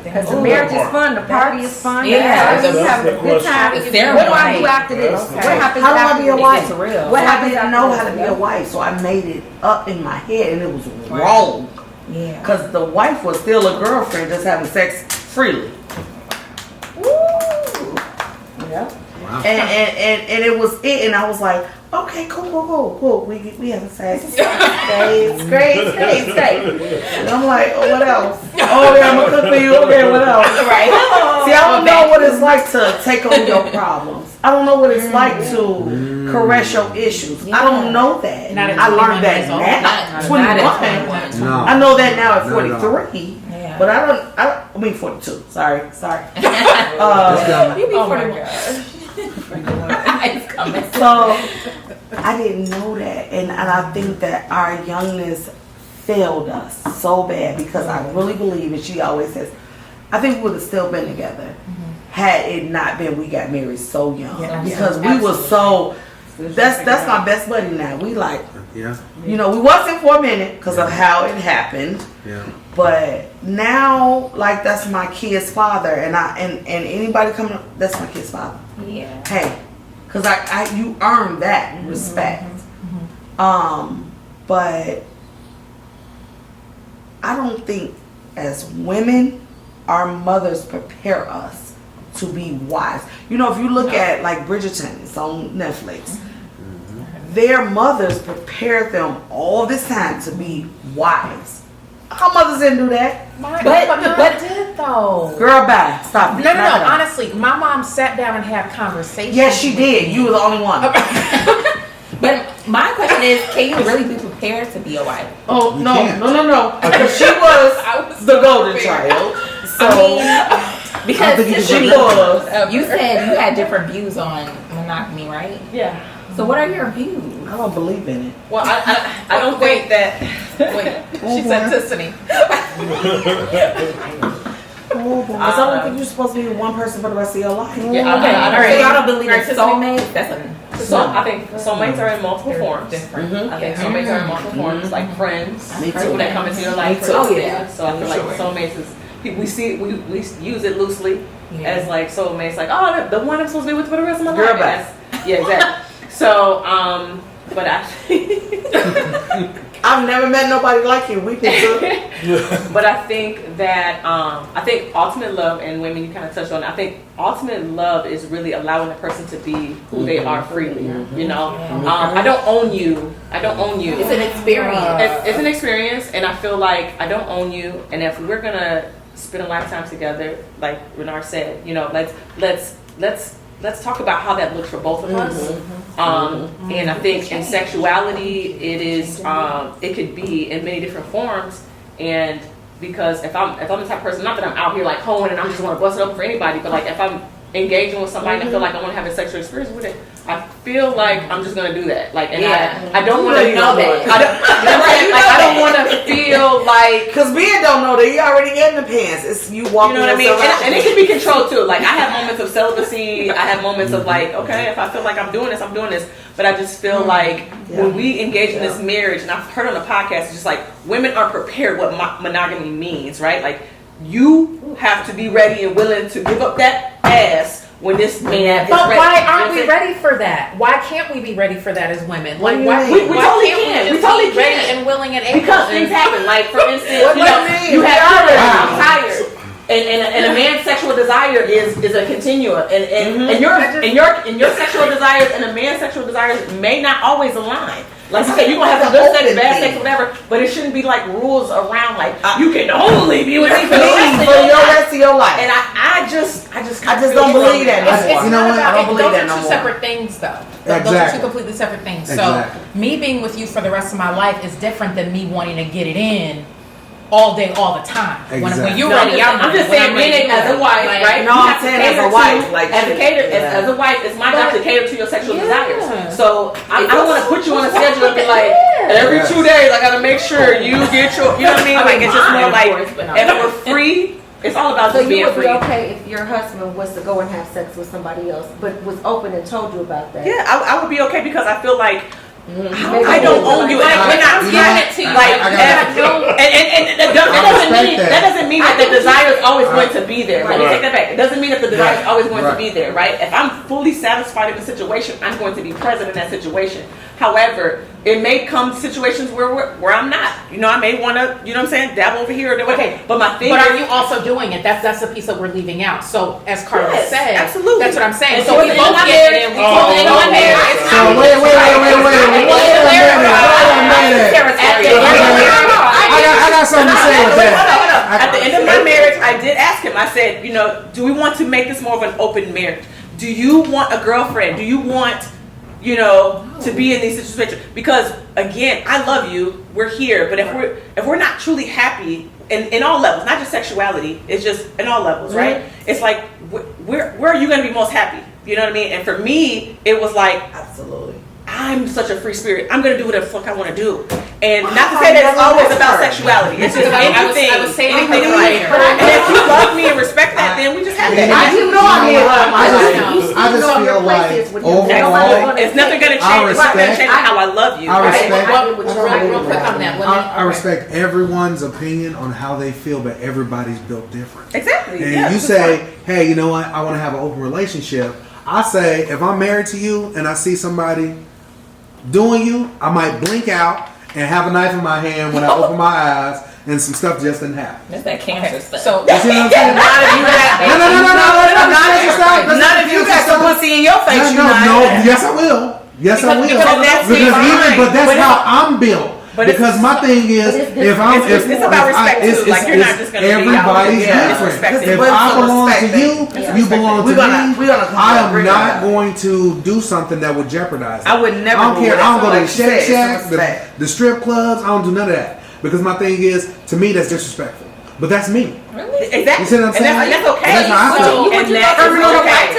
Because the marriage is fun, the party is fun. Yeah. You have a good time. What do I do after this? What happens How do I after be a this? wife? What I happens didn't after know this? how to be a wife, so I made it up in my head, and it was wrong. Yeah. Because the wife was still a girlfriend, just having sex freely. Yeah. Wow. And it was it, and I was like, okay, cool. We having sex. It's great. And I'm like, oh, what else? Oh, yeah, I'm gonna cook for you. Okay, what else? Right. See, I don't know what it's like to take on your problems. I don't know what it's like to caress your issues. I don't know that. I learned that now. 21. No. I know that now at Not at all. 43. Yeah. But I mean 42. Sorry. You be 41. It's coming. So I didn't know that, and I think that our youngness failed us so bad because I really believe, and she always says, I think we would have still been together had it not been we got married so young because we were so. That's my best buddy now. We like, you know, we wasn't for a minute because of how it happened. Yeah. But now, like, that's my kid's father, and anybody coming up, that's my kid's father. Yeah. Hey, because you earn that respect. But I don't think as women, our mothers prepare us to be wives. You know, if you look at like Bridgerton, it's on Netflix. Their mothers prepared them all this time to be wives. Our mothers didn't do that. But did though. Girl, bye. Stop. No. Honestly, my mom sat down and had conversations. Yes, she did. You were the only one. But my question is, can you really be prepared to be a wife? Oh, You no. can't. No. Because she was the golden child. So, Because she was. you said you had different views on monogamy, right? Yeah. So what are your views? I don't believe in it. Well, I don't think that. She said Tiffany. Because I don't think you're supposed to be with one person for the rest of your life. Yeah, So y'all don't believe in Tiffany. soulmates? That's I think soulmates are in multiple forms. different. I think soulmates are in multiple forms, like friends, Me too. people that come into your life. Me too. for a Yeah. reason. So I feel like soulmates is we use it loosely Yeah. as like soulmates, like the one I'm supposed to be with for the rest of my Girl, life. bye. And yeah, exactly. So, but I I've never met nobody like you. We can But I think that ultimate love, and women, you kind of touched on it. I think ultimate love is really allowing the person to be who they are freely. You know, I don't own you. It's an experience. It's an experience, and I feel like I don't own you. And if we're gonna spend a lifetime together, like Renard said, you know, let's talk about how that looks for both of us. And I think in sexuality, it is it could be in many different forms. And because if I'm the type of person, not that I'm out here like hoeing and I'm just want to bust it up for anybody, but like if I'm engaging with somebody and I feel like I want to have a sexual experience with it, I feel like I'm just gonna do that. Like, and I don't want to know that. I don't want to feel like, because men don't know that you already in the pants. It's you walking. You know what I mean? And it can be controlled too. Like I have moments of celibacy. I have moments of like, okay, if I feel like I'm doing this, I'm doing this. But I just feel like when we engage in this marriage, and I've heard on the podcast, it's just like women aren't prepared what monogamy means, right? Like you have to be ready and willing to give up that ass. When this man but why aren't we ready for that? Why can't we be ready for that as women? Like why we totally can. We totally be ready and willing and able? Because things happen. Like for instance, you have I'm tired. And a man's sexual desire is a continuum, and your sexual desires and a man's sexual desires may not always align. Like you said, you're gonna have some good sex, bad sex, whatever, but it shouldn't be like rules around like you can only be with me for the rest of your life. And I just don't believe that anymore. You know what? I don't believe that no more. Those are two separate things, though. Exactly. Those are two completely separate things. Exactly. So me being with you for the rest of my life is different than me wanting to get it in all day, all the time. Exactly. When you're ready, I'm just saying, meaning as a wife, right? No, I'm saying as a wife, like as a wife, it's my job to cater to your sexual desires. So I don't want to put you on a schedule and be like, every 2 days I gotta make sure you get your, you know what I mean? Like it's just more like, if we're free, it's all about just being free. So you would be okay if your husband was to go and have sex with somebody else, but was open and told you about that? Yeah, I would be okay because I feel like I don't own you. Like, when I'm giving it to you, like, that doesn't mean that the desire is always going to be there. Let me take that back. It doesn't mean that the desire is always going to be there, right? If I'm fully satisfied in the situation, I'm going to be present in that situation. However, it may come situations where I'm not. You know, I may want to, you know what I'm saying, dabble over here or there. Okay, but my thing. But are you also doing it? That's the piece that we're leaving out. So as Carla said, absolutely, that's what I'm saying. And so we both get it. We both get it. So wait a minute. I got something to say with that. At the end of my marriage, I did ask him. I said, you know, do we want to make this more of an open marriage? Do you want a girlfriend? Do you want, you know, to be in these situations? Because again, I love you. We're here, but if we're not truly happy in all levels, not just sexuality, it's just in all levels, right? It's like where are you going to be most happy? You know what I mean? And for me, it was like absolutely. I'm such a free spirit. I'm going to do whatever the fuck I want to do. And not to say that it's always about sexuality. It's just anything. I was saying anything like, and if you love me and respect that, then we just have that. You know I need love. I just feel like overall, it's nothing going to change. It's not going to change how I love you. Real quick on that. I respect everyone's opinion on how they feel, but everybody's built different. Exactly. And you say, hey, you know what? I want to have an open relationship. I say, if I'm married to you and I see somebody doing you, I might blink out and have a knife in my hand when I open my eyes, and some stuff just didn't happen. That's that cancer stuff. So you see what I'm saying? None of you got some pussy in your face. No. Yes, I will. Because that's how I'm built. Because my thing is, it's about respect too. Like you're not just going to be everybody's different. If I belong to you, you belong to me. I am not going to do something that would jeopardize it. I would never. I don't care. I don't go to the Shake Shack, the strip clubs. I don't do none of that because my thing is, to me, that's disrespectful. But that's me. Really? Exactly. You see what I'm saying? And that's okay. That's how I feel. Okay.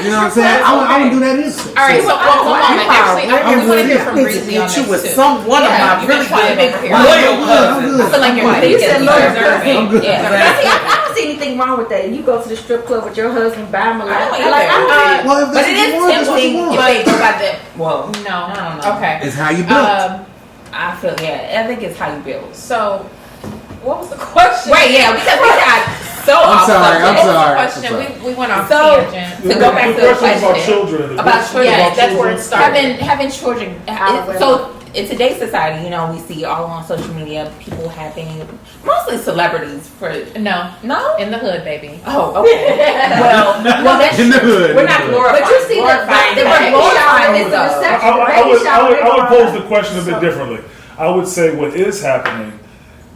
You know what I'm saying? I wouldn't do that either. All right, so one moment. Actually, I want to hear from Breezy on this too. With one of my really good loyal cousins. I feel like you're I'm good. I don't see anything wrong with that. You go to the strip club with your husband, buy him a lot. But it is tempting. Well, no. Okay. It's how you build. I feel I think it's how you build. So, what was the question? Wait, yeah, because we got I'm sorry. We went off tangent. To go back to the question about children. About children. That's where it started. Having children. So in today's society, you know, we see all on social media people having mostly celebrities for No, no. in the hood, baby. Oh, okay. well, that's In the hood. we're not glorifying. But you see glorifying the that. glorifying is the reception. I would pose the question a bit differently. I would say what is happening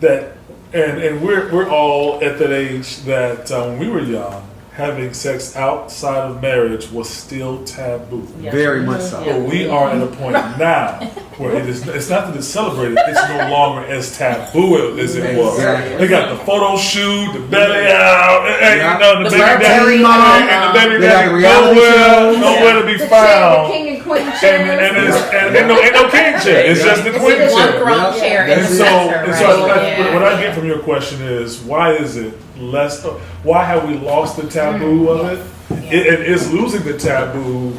that, and we're all at that age that when we were young, having sex outside of marriage was still taboo. Very much so. But we are at a point now where it's not that it's celebrated, it's no longer as taboo as it was. Exactly. They got the photo shoot, the belly out, and the baby Cherry daddy, mom. and the baby They got daddy the reality shows. nowhere to be The found. king and queen And chairs. ain't no king chair. It's just the queen It's one chair. throne chair in And the so, center, and so right? what I get from your question is, why is it less? Why have we lost the taboo of it? Is losing the taboo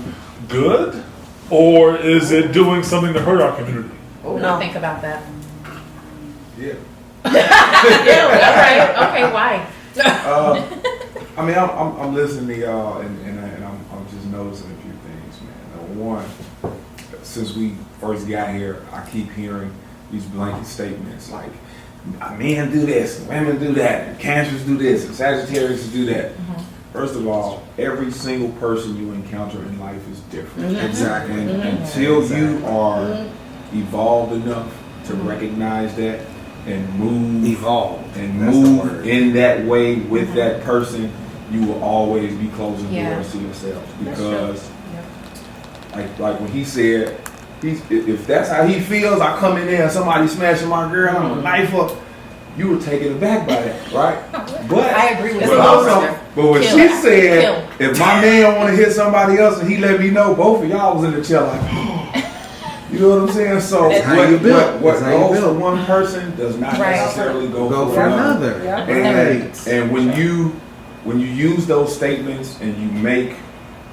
good, or is it doing something to hurt our community? What do you think about that? Yeah. Okay, why? I mean, I'm listening to y'all, and I'm just noticing a few things, man. Number one, since we first got here, I keep hearing these blanket statements like, men do this, women do that, and Cancers do this, and Sagittarius do that. First of all, every single person you encounter in life is different. Exactly. And until you are evolved enough to recognize that and move That's the word. in that way with that person, you will always be closing doors to yourself. Because like when he said, if that's how he feels, I come in there and somebody smashing my girl, I'm a knife up. You were taken aback by that, right? But I agree with but you. also, but when Kill. she said, Kill. if my man want to hit somebody else and he let me know, both of y'all was in the chair like, you know what I'm saying? So That's how you build. what That's how you goes for build. one person does not Right. necessarily go for another. And when you use those statements and you make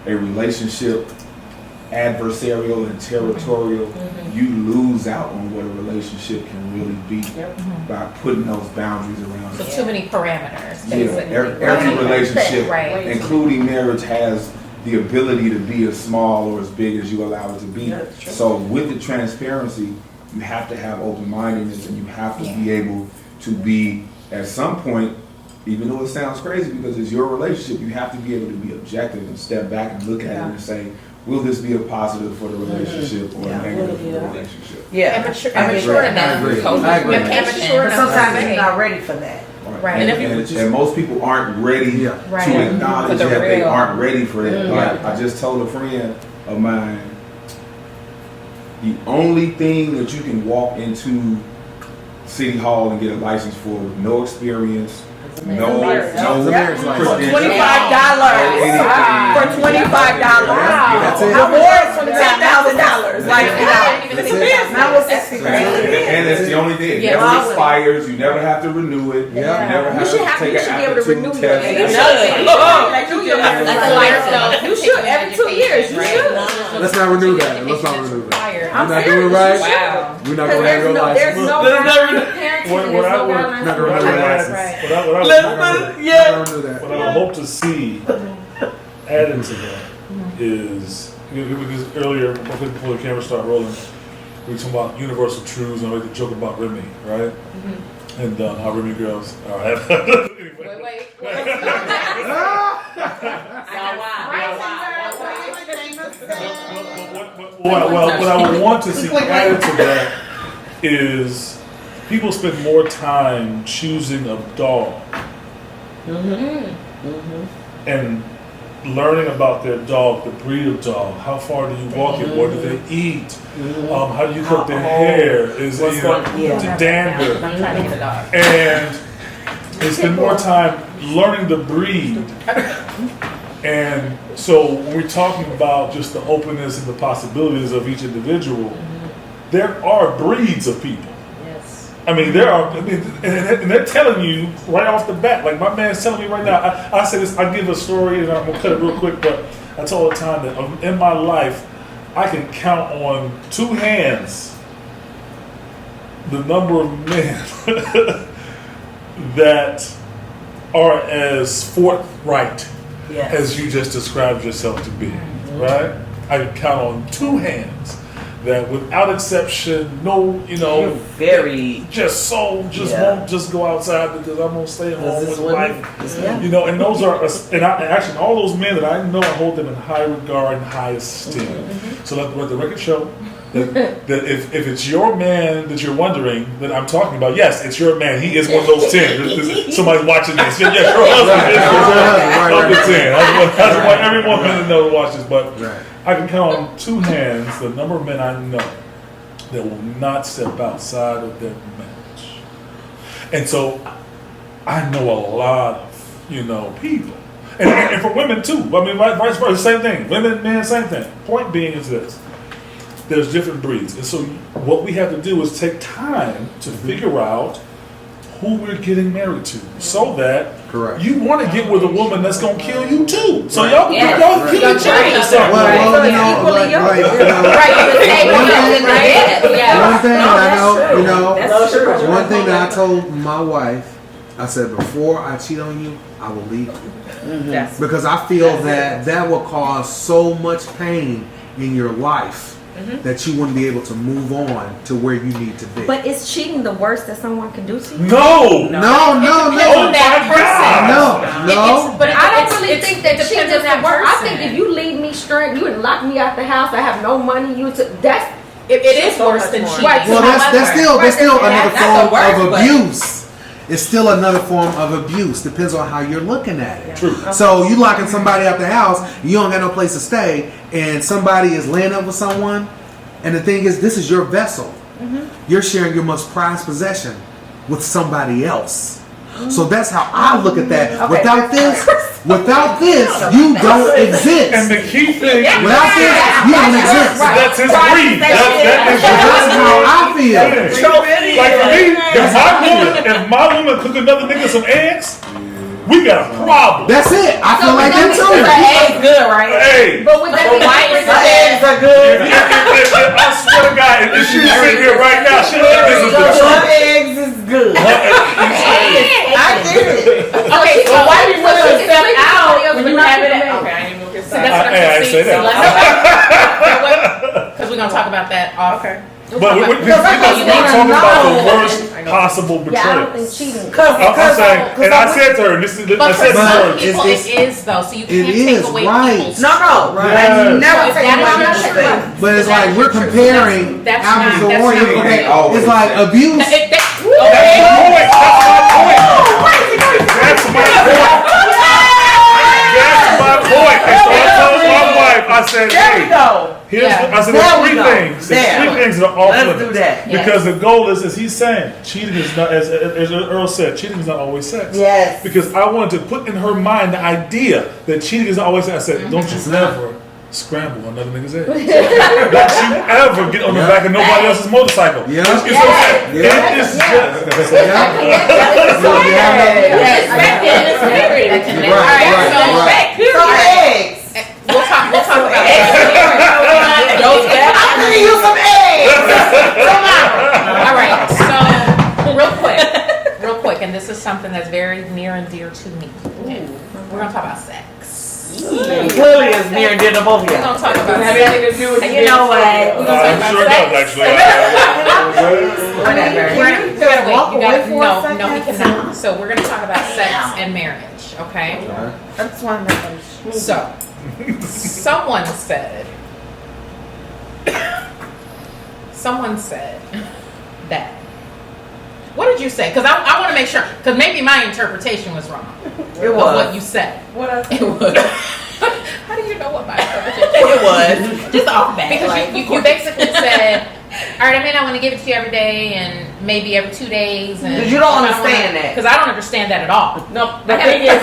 a relationship adversarial and territorial, you lose out on what a relationship can really be by putting those boundaries around So it. too many parameters, Yeah, basically. every relationship, Right. including marriage, has the ability to be as small or as big as you allow it to be. So with the transparency, you have to have open-mindedness, and you have to be able to be, at some point, even though it sounds crazy because it's your relationship, you have to be able to be objective and step back and look at it and say, will this be a positive for the relationship or a negative for the relationship? Yeah. And mature enough. I agree. And mature But enough. sometimes to you're say, not ready for that. Right. And most people aren't ready Right. to acknowledge For the that they real. aren't ready for that. Like I just told a friend of mine, the only thing that you can walk into City Hall and get a license for with no experience, no marriage license. credentials, $25 for $25. That's it. How more is $10,000? Like, that was and it's the only thing. It Yeah. never expires. You never have to renew it. You never have to take an aptitude test. You should every 2 years. You should. Let's not renew that. Let's not renew that. Fire. We're not doing it right. Wow. We're not going to have your There's license. no parenting. What There's I no would- guidelines. Not for gonna it. renew your What license. I would Not renew that. what I would hope to see added to that is, because earlier, before the camera started rolling, we were talking about universal truths, and I made the joke about Remy, right? And how Remy girls are. Anyway. What I would want to see added to that is people spend more time choosing a dog and learning about their dog, the breed of dog. How far do you walk it? What do they eat? How do you cut their hair? Is it to dander? I'm trying to get a dog. And they spend more time learning the breed. And so when we're talking about just the openness and the possibilities of each individual, there are breeds of people. Yes. I mean, and they're telling you right off the bat. Like my man's telling me right now. I say this. I give a story, and I'm gonna cut it real quick. But I tell all the time that in my life, I can count on 2 hands the number of men that are as forthright as you just described yourself to be. Right? I can count on 2 hands that without exception, no, You're very. won't just go outside because I'm gonna stay home with wife. Yeah. You know, and those are, and actually all those men that I know, I hold them in high regard and high esteem. So let the record show that if it's your man that you're wondering that I'm talking about, yes, it's your man. He is one of those 10. Somebody's watching this. Yes, your husband is of the 10. I want every woman to know to watch this, but I can count on two hands the number of men I know that will not step outside of their marriage. And so I know a lot of, people. And for women too. I mean, vice versa, same thing. Women, men, same thing. Point being is this. There's different breeds. And so what we have to do is take time to figure out who we're getting married to, so that you want to get with a woman that's going to kill you too. So y'all kill each other. One thing that I told my wife, I said, before I cheat on you, I will leave you. Because I feel that will cause so much pain in your life that you wouldn't be able to move on to where you need to be. But is cheating the worst that someone can do to you? No. But I don't really think that cheating is the worst. I think if you leave me straight, you would lock me out the house, I have no money, that's it is worse than cheating. Well, that's still another form of abuse. It's still another form of abuse. Depends on how you're looking at it. True. So you locking somebody out the house, you don't got no place to stay, and somebody is laying up with someone, and the thing is, this is your vessel. You're sharing your most prized possession with somebody else. So that's how I look at that. Without this, you don't exist. And the key thing, without this, you don't exist. That's his breed. That's how I feel. Like for me, if my woman cook another nigga some eggs, we got a problem. That's it. I feel like that too. Eggs good, right? Hey. But would that be Eggs are good. I swear to God, if she's sitting here right now, she'll think this is the truth. Some eggs is good. I get it. Okay, so why do you want to step out when you have it? Okay, I didn't move your side. I say that. Because we're gonna talk about that off. Okay. But we're talking about the worst possible betrayal. Yeah, I don't think cheating. I'm saying, and I said to her, I said to her, it is though, so you can't take away people's. No. Yes. Never take away people's things. But it's like we're comparing apples to oranges. It's like abuse. That's my point. And so I told my wife, I said, hey, there's three things. There's three things that are off limits. Let's do that. Because the goal is, as he's saying, cheating is not, as Earl said, cheating is not always sex. Yes. Because I wanted to put in her mind the idea that cheating is not always sex. I said, don't you ever scramble on another nigga's eggs. Don't you ever get on the back of nobody else's motorcycle. It is just. Eggs. We'll talk about it. I'm gonna use some eggs. All right, so real quick, and this is something that's very near and dear to me. We're gonna talk about sex. Clearly it's near and dear to both of you. We're gonna talk about sex. You know what? We're gonna talk about Sure sex. does, actually. You gotta no, he cannot. So we're gonna talk about sex and marriage, okay? That's one of them. So, someone said that. What did you say? Because I want to make sure. Because maybe my interpretation was wrong. It was. Of what you said. What else? It was. How do you know what my interpretation It was. Just off bad. Because you basically said, all right, I may not want to give it to you every day and maybe every 2 days. Because you don't understand that. Because I don't understand that at all. No, the thing is,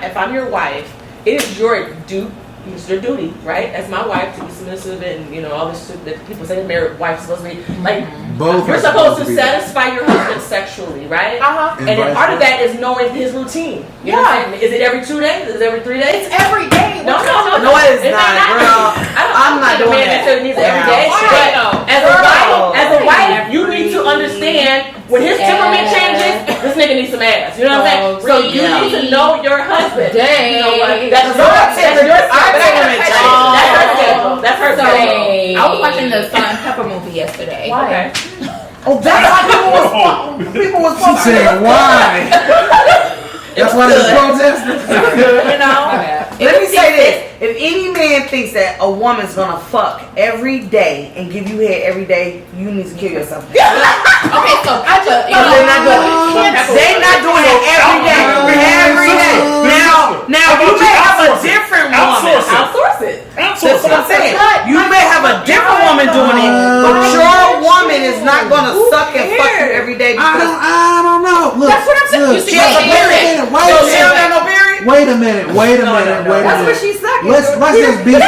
if I'm your wife, it is your duty, right? As my wife to be submissive and all this shit that people say married wife supposed to be like. Both you're supposed to satisfy your husband sexually, right? And then part of that is knowing his routine. You know what I'm saying? Is it every 2 days? Is it every 3 days? It's every day. No, it is not, girl. I'm not doing that. Necessarily needs it every day. But as a wife, you need to to understand when his temperament changes, this nigga needs some ass. You know what I'm saying? So you need to know your husband. Dang. You know what? That's your temperament change. That's her schedule. I was watching the Salt and Pepper movie yesterday. Why? Okay. Oh, that's why people was She said, why? That's why there's protesters. You know? Let me say this. If any man thinks that a woman's gonna fuck every day and give you head every day, you need to kill yourself. Okay, so They're not doing it. They're not doing it every day. Every day. Now you may have a different woman. Outsource it. That's what I'm saying. You may have a different woman doing it, but your woman is not gonna suck and fuck you every day because I don't know. Look, That's what I'm saying. look, She has a period. Wait a minute. that's what she's sucking. Let's just be clear.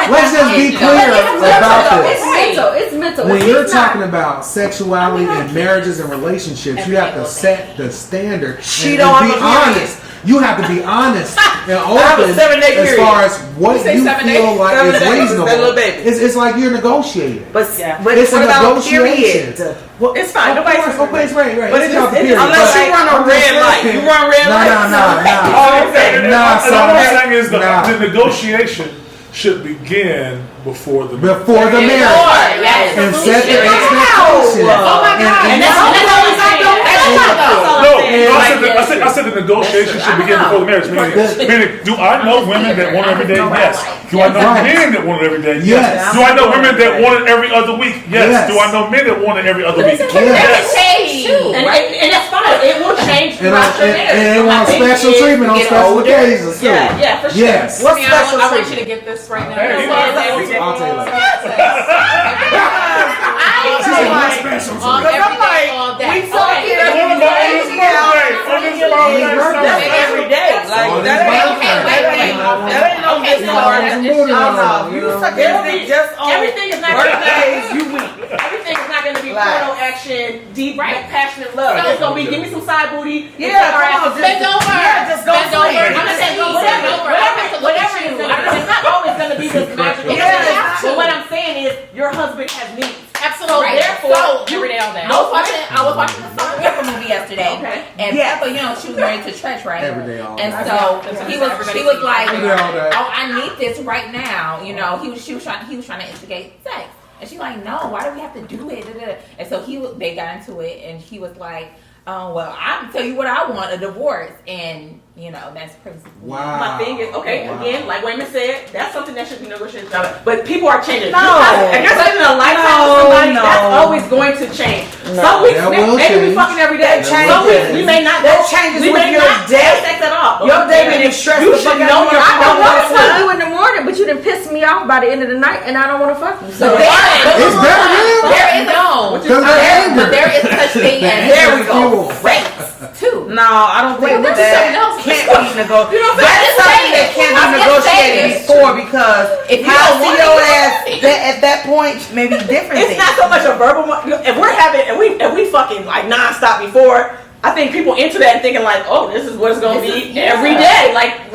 Let's just be clear about It's this. mental. It's mental. When If you're he's not- talking about sexuality and marriages and relationships, you have to set the standard and don't be have a period. honest. You have to be honest and have a open 7-day as period. far as what say you 7 feel days? like 7 is days, reasonable. that little baby. It's like you're negotiating. But It's what a about negotiation. period? Well, It's fine. Nobody's right. But It's it about the is- period. Unless But- you run a red light. You run red light. Nah. All I'm saying, Nah, and all I'm son. saying is Nah. the negotiation should begin before the Before the marriage. Yes. And set the expectation. Oh my God. And That's all I said the negotiation should begin before the marriage. Meaning, do I know women that want it every day? Yes. Do I know men that want it every day? Yes. Do I know women that want it every other week? Yes. Yes. Do I know men that want it every other week? Yes. And that's fine. It will change And throughout your marriage. they want special treatment on special occasions too. Yeah, for sure. Yes. What's I special want you treatment? to get this right now. Hey, I'll tell you later. She said, "What's special All treatment?" every day, all day. We talking every day. Like that ain't no Everything is not birthdays. You weak. Everything is not going to be Right. porno action, deep, passionate love. It's going to be give me some side booty. Yeah, come on, Bend over. just go Bend over. sleep. I'm gonna say go bend over. I have to look Whatever at it is, you. it's not always going to be this magical. Yeah. But what I'm saying is, your husband has needs. Absolutely. Therefore, So, every day, all day. No I was watching the Salt and Pepper movie yesterday. Okay. And Yes. Pepper, she was married to Tretch, right? Every day, all And day. so she was like, Every day, all day. "Oh, I need this right now." He was trying to instigate sex, and she's like, "No, why do we have to do it?" And so they got into it, and he was like, "Oh, well, I can tell you what I want, a divorce," and that's crazy. Wow. My thing is, okay, Wow. again, like Wayman said, that's something that should be negotiated. But people are changing. No. If you're spending a lifetime with somebody, that's always going to change. Some weeks, That will maybe we change. fucking every day. That Some weeks, changes. we may not. That changes we with may your not day. have sex at all. Your day may be stressed You the should fuck out know of your you. I don't want to partner. fuck you in the morning, but you done piss me off by the end of the night, and I don't want to fuck you. So It's better now. There is no, Because they're angry. but there is such thing as There we go. race too. No, I don't think Wait, that something else. can't be negotiated. You know what I'm That's saying? something that can't I'm be just negotiated saying. before because If you how don't see want your it, ass at that point may be different. It's not so much a verbal. If we're having, if we fucking like nonstop before, I think people into that and thinking like, oh, this is what it's gonna be every day, like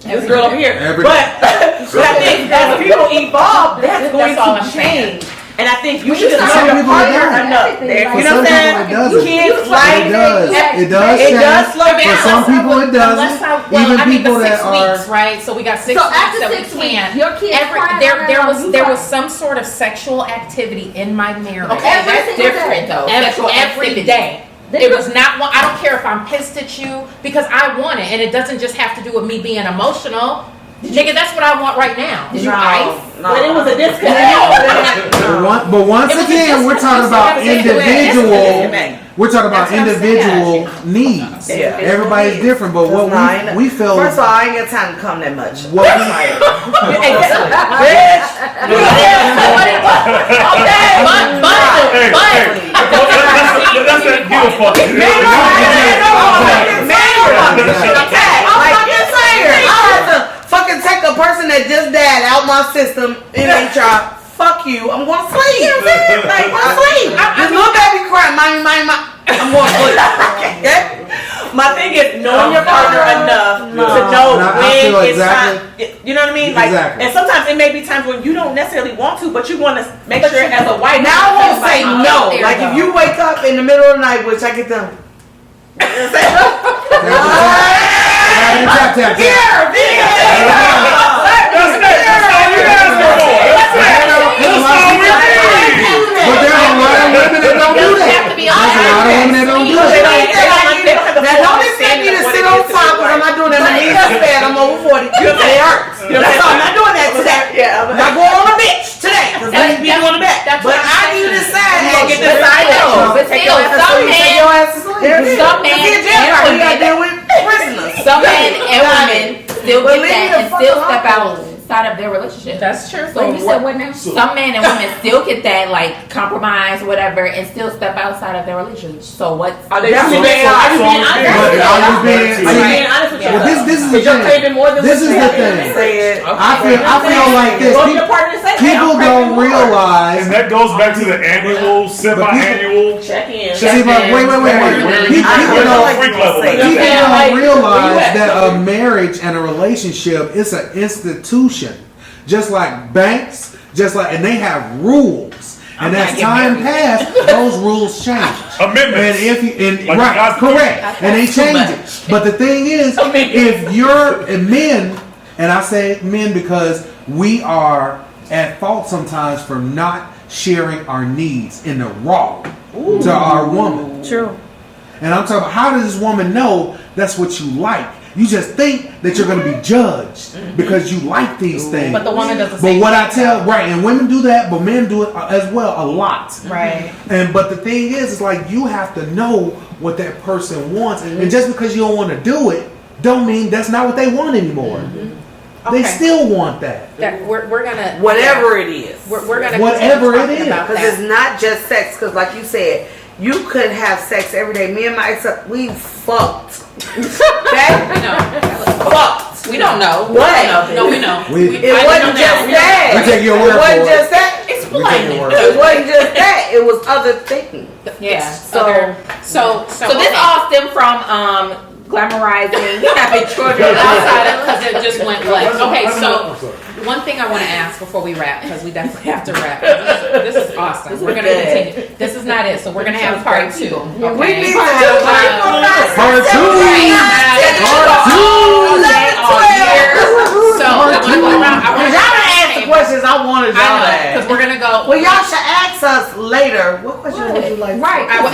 this girl over here. Every But I think as people evolve, that's going all I'm to saying. change. And I think you should For just some know your people it partner does. enough. For You know some what I'm people it saying? doesn't. Kids It like does. It does. It change. does slow For down. some people it doesn't. Even people the that 6 are. weeks, right? So we got 6 So weeks after that 6 we weeks, can't. your kids crying There was some sort of sexual activity in my marriage. Okay, Every that's single different day. though. Sexual Every activity. day. It was not one. I don't care if I'm pissed at you because I want it, and it doesn't just have to do with me being emotional. Nigga, that's what I want right now. Did you ice? But it was a disconnect. But once It was again, we're talking about individual. We're talking about That's what I'm individual needs. Yeah. Everybody's different, but what we feel. First of all, I ain't got time to come that much. What we, Bitch. That's that heel fuck. I had to fucking take a person that just died out my system in HR. Fuck you. I'm going to sleep. You know what I'm saying? Like, I'm going to sleep. This little baby crying, mommy. I'm going to sleep. Okay? My thing is knowing your partner enough to know when it's time. You know what I mean? Like, and sometimes it may be times when you don't necessarily want to, but you want to make sure as a wife. Now I won't say no. Like if you wake up in the middle of the night, which I get them. But there are a lot of women that don't do that. There's a lot of women that don't do that. Now don't expect me to sit on top because I'm not doing that. My knees are bad. I'm over 40. It hurts. So I'm not doing that today. I'm not going on a bitch today because I need to be on the back. But I need to decide. Get the side note. But still, some men and women still get that and still step outside of their relationship. That's true. So you said what now? Some men and women still get that like compromise, whatever, and still step outside of their relationship. So what? Are they being honest? This is the thing. This is the thing. I feel like this. People don't realize, and that goes back to the annual, semi-annual check-in. Wait. People don't realize that a marriage and a relationship is an institution, just like banks, and they have rules. And as time passed, those rules change. Amendments. And correct. And they change it. But the thing is, if you're men, and I say men because we are at fault sometimes for not sharing our needs in the raw to our woman. True. And I'm talking about, how does this woman know that's what you like? You just think that you're going to be judged because you like these things. But the woman does the same. But what I tell, and women do that, but men do it as well a lot. Right. But the thing is, it's like you have to know what that person wants. And just because you don't want to do it, don't mean that's not what they want anymore. They still want that. We're gonna whatever it is. We're gonna whatever it is, because it's not just sex. Because like you said, you could have sex every day. Me and my ex, we fucked. Okay, fucked. We don't know. What? No, we know. It wasn't just that. We take your word for it. It wasn't it. just that. Explain it. It wasn't just that. It was other things. Yeah. So this all stemmed from glamorizing having children outside of because it just went left. Okay, so one thing I want to ask before we wrap, because we definitely have to wrap. This is awesome. We're going to continue. This is not it, so we're going to have part 2. Okay? We need to have part 2. So I want to go around. I want y'all to ask the questions I wanted y'all to ask. Because we're going to go. Well, y'all should ask us later. What question would you like? Right. I will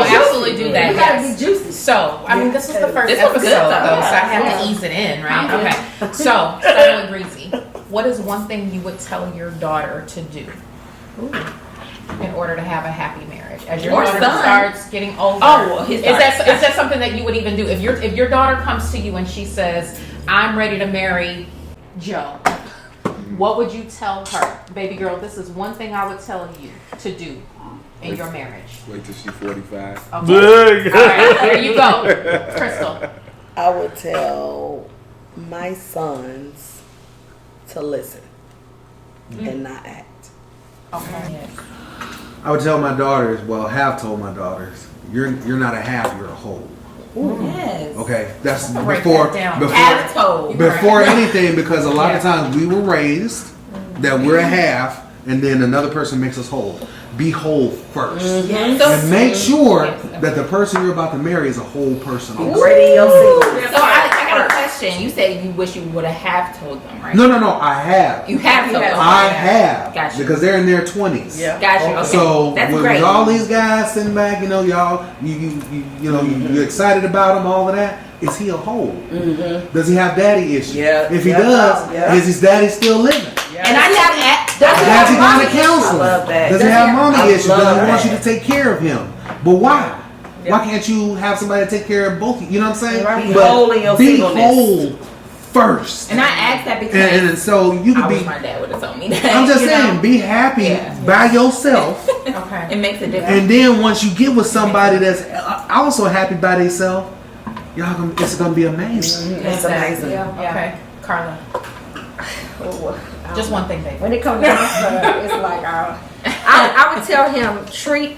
absolutely do that. Yes. So, I mean, this was the first episode, though, so I had to ease it in, right? Okay. So, starting with Breezy, what is one thing you would tell your daughter to do in order to have a happy marriage? As your daughter starts getting older, is that something that you would even do? If your daughter comes to you and she says, "I'm ready to marry Joe," what would you tell her? Baby girl, this is one thing I would tell you to do in your marriage. Wait till she's 45. Okay. All right, there you go. Crystal. I would tell my sons to listen and not act. Okay. I would tell my daughters, have told my daughters, you're not a half, you're a whole. Yes. Okay, that's before anything, because a lot of times we were raised that we're a half and then another person makes us whole. Be whole first. And make sure that the person you're about to marry is a whole person. So I got a question. You said you wish you would have told them, right? No, I have. You have told them. I have. Gotcha. Because they're in their 20s. Yeah. Gotcha. Okay. So that's with great. all these guys sitting back, you're excited about him, all of that. Is he a whole? Does he have daddy issues? Yeah. If he does, is his daddy still living? And I have Has he gone to counseling? I love that. Does he have mommy issues? Does he want you to take care of him? But why? Why can't you have somebody to take care of both? You know what I'm saying? Be whole in your be singleness. whole first. And I asked that because and so you could I be. wish my dad would have told me that. I'm just saying, be happy by yourself. Okay. It makes a difference. And then once you get with somebody that's also happy by themselves, it's gonna be amazing. It's amazing. Yeah. Okay. Carla. Just one thing, baby. When it comes to answer, it's like I would tell him, treat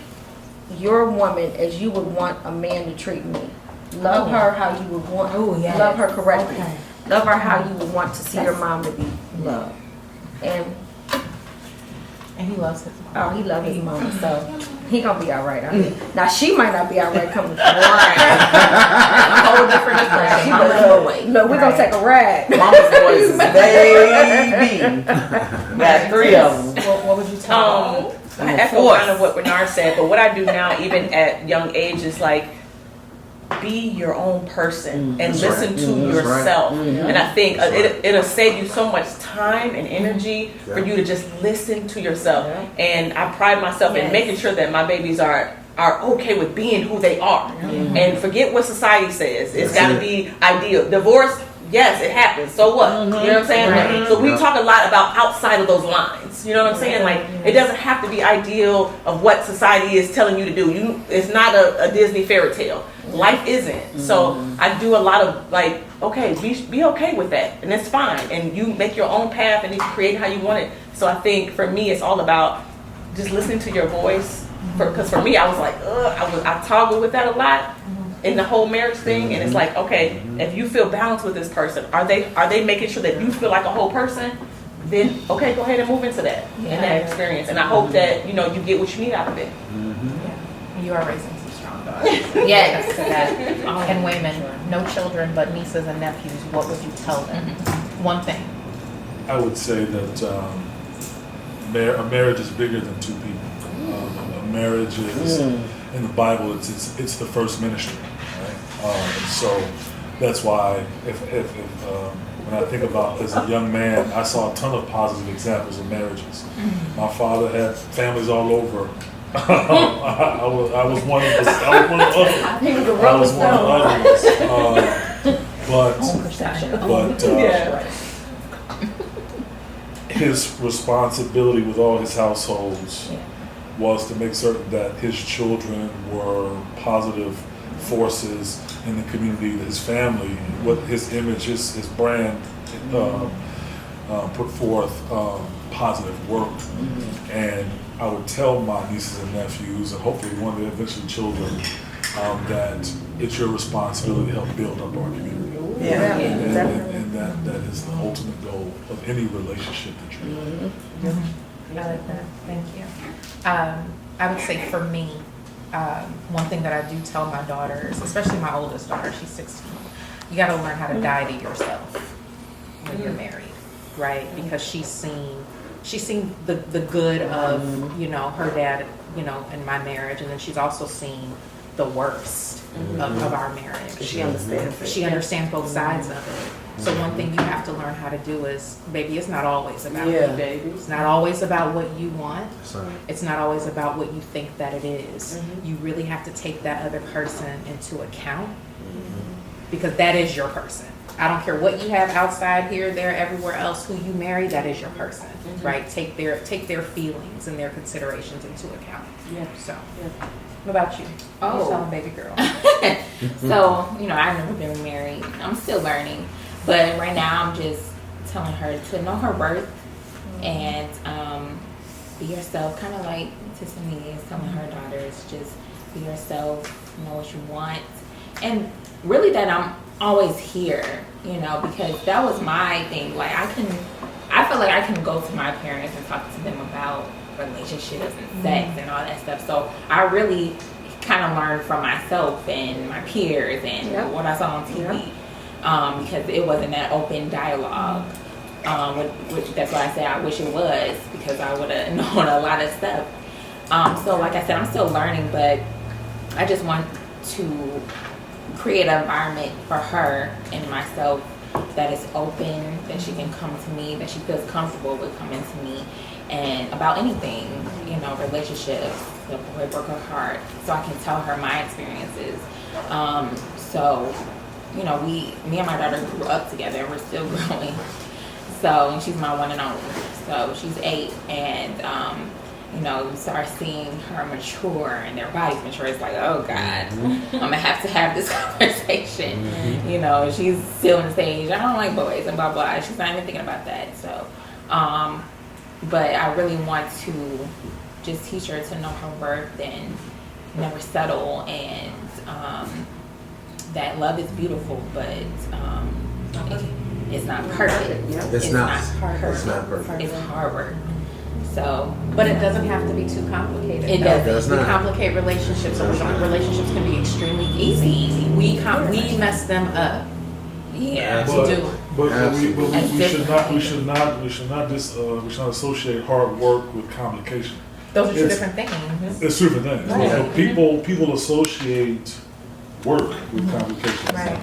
your woman as you would want a man to treat me. Love her how you would want. Love her correctly. Okay. Love her how you would want to see your mom to be loved. And he loves his mom. oh, he loves his mama, so he gonna be all right. Now she might not be all right coming from a whole different discussion. She no, we're gonna take a ride. Mama's voice is baby. Got 3 of them. What would you tell them? I echo kind of what Bernard said, but what I do now, even at young age, is like, be your own person and listen to yourself. And I think it'll save you so much time and energy for you to just listen to yourself. And I pride myself in making sure that my babies are okay with being who they are. And forget what society says. It's got to be ideal. Divorce, yes, it happens. So what? You know what I'm saying? Right. So we talk a lot about outside of those lines. You know what I'm saying? Like, it doesn't have to be ideal of what society is telling you to do. It's not a Disney fairy tale. Life isn't. So I do a lot of like, okay, be okay with that, and it's fine. And you make your own path, and you can create how you want it. So I think for me, it's all about just listening to your voice. Because for me, I was like, I toggle with that a lot in the whole marriage thing, and it's like, okay, if you feel balanced with this person, are they making sure that you feel like a whole person? Then okay, go ahead and move into that and that experience. And I hope that you get what you need out of it. You are raising some strong daughters. Yes, to that. And women, no children, but nieces and nephews. What would you tell them? One thing. I would say that a marriage is bigger than 2 people. A marriage is, in the Bible, it's the first ministry, right? And so that's why if when I think about as a young man, I saw a ton of positive examples of marriages. My father had families all over. I was one of the others. But his responsibility with all his households was to make certain that his children were positive forces in the community, his family, what his image, his brand put forth positive work. And I would tell my nieces and nephews, and hopefully one of their eventual children, that it's your responsibility to help build up our community. And that is the ultimate goal of any relationship that you're in. I like that. Thank you. I would say for me, one thing that I do tell my daughters, especially my oldest daughter, she's 16, you got to learn how to die to yourself when you're married, right? Because she's seen the good of, her dad, in my marriage, and then she's also seen the worst of our marriage. She understands it. She understands both sides of it. So one thing you have to learn how to do is, baby, it's not always about you, baby. It's not always about what you want. Right. It's not always about what you think that it is. You really have to take that other person into account because that is your person. I don't care what you have outside here, there, everywhere else, who you marry, that is your person, right? Take their feelings and their considerations into account. So, what about you? Oh. You're telling baby girl. So, I've never been married. I'm still learning. But right now, I'm just telling her to know her worth and be yourself. Kind of like Tiffany is telling her daughters, just be yourself, know what you want. And really that I'm always here, because that was my thing. Like, I feel like I can go to my parents and talk to them about relationships and sex and all that stuff. So I really kind of learned from myself and my peers and what I saw on TV. Because it wasn't that open dialogue, which that's why I say I wish it was, because I would have known a lot of stuff. So like I said, I'm still learning, but I just want to create an environment for her and myself that is open, that she can come to me, that she feels comfortable with coming to me, and about anything, relationships, the boy broke her heart, so I can tell her my experiences. So me and my daughter grew up together, and we're still growing. So, and she's my one and only. So she's 8, and you start seeing her mature and their bodies mature. It's like, oh God, I'm gonna have to have this conversation. She's still in the stage, I don't like boys and blah blah. She's not even thinking about that. So, but I really want to just teach her to know her worth and never settle, and that love is beautiful, but it's not perfect. It's not. perfect. It's not perfect. It's hard work. So, But it doesn't have to be too complicated. It though. does not. We complicate relationships, or relationships can be extremely easy. We mess them up. yeah. We do. But Absolutely. we should not associate hard work with complication. Those are two It's- different things. It's two different things. Right. So people associate work with complications. Right,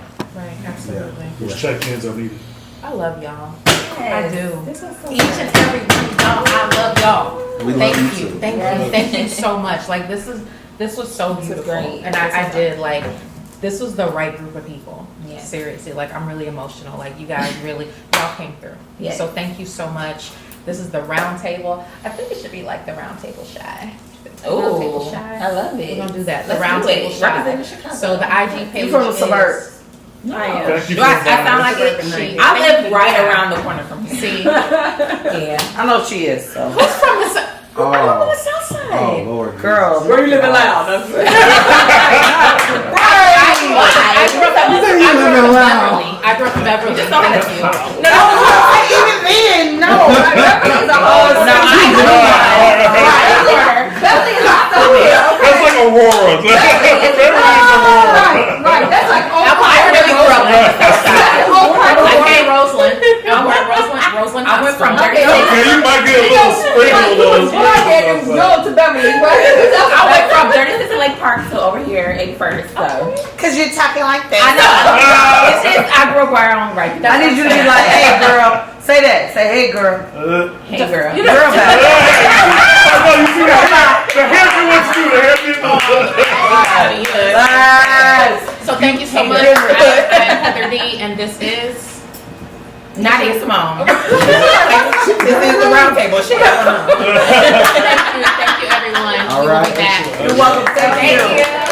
absolutely. Those check-ins are needed. I love y'all. Yes. I do. This was so Each and every one of y'all, I love y'all. We Thank love you, you too. thank you so much. Like this was so This was beautiful, great. and I did like. This was the right group of people. Yeah. Seriously, like I'm really emotional. Like you guys really, y'all came through. Yeah. So thank you so much. This is the round table. I think it should be like the round table shy. Round table Ooh, shy. I love it. We're gonna do that. The Let's round do it. table shy. Representing Chicago. So the IG page You from the is- suburbs? No. I am. Thank you Do I for sound like it? She- I thank live you. right Yeah. around the corner from here. See, Yeah. I know she is. So. who's from the south? Oh. I'm on the south side. Oh Lord. Girl, Where you living loud? I grew up in Beverly. I grew up in Beverly. Just don't Thank have you. No, even then, no. That's like Aurora. That's like I really grew up on the south side. I came Roseland. Roseland. I went from Hospital. Dirty Okay, you might get a little sprinkle to Beverly. I went from Dirty City Lake Park to over here, 81st. So Because you're talking like I that. know. It's just I grew up where I own right. I need you to be like, hey, girl. Say that. Say, hey, girl. Hey girl. Girl back. I know you see that. The happy ones do. The happy ones. Yes. So thank you so much. I'm Heather Dee, and this is. Nadia Simone. This is the round table. She got one. Thank you, everyone. All We will right. be back. Excellent. You're welcome. Thank you. Thank you.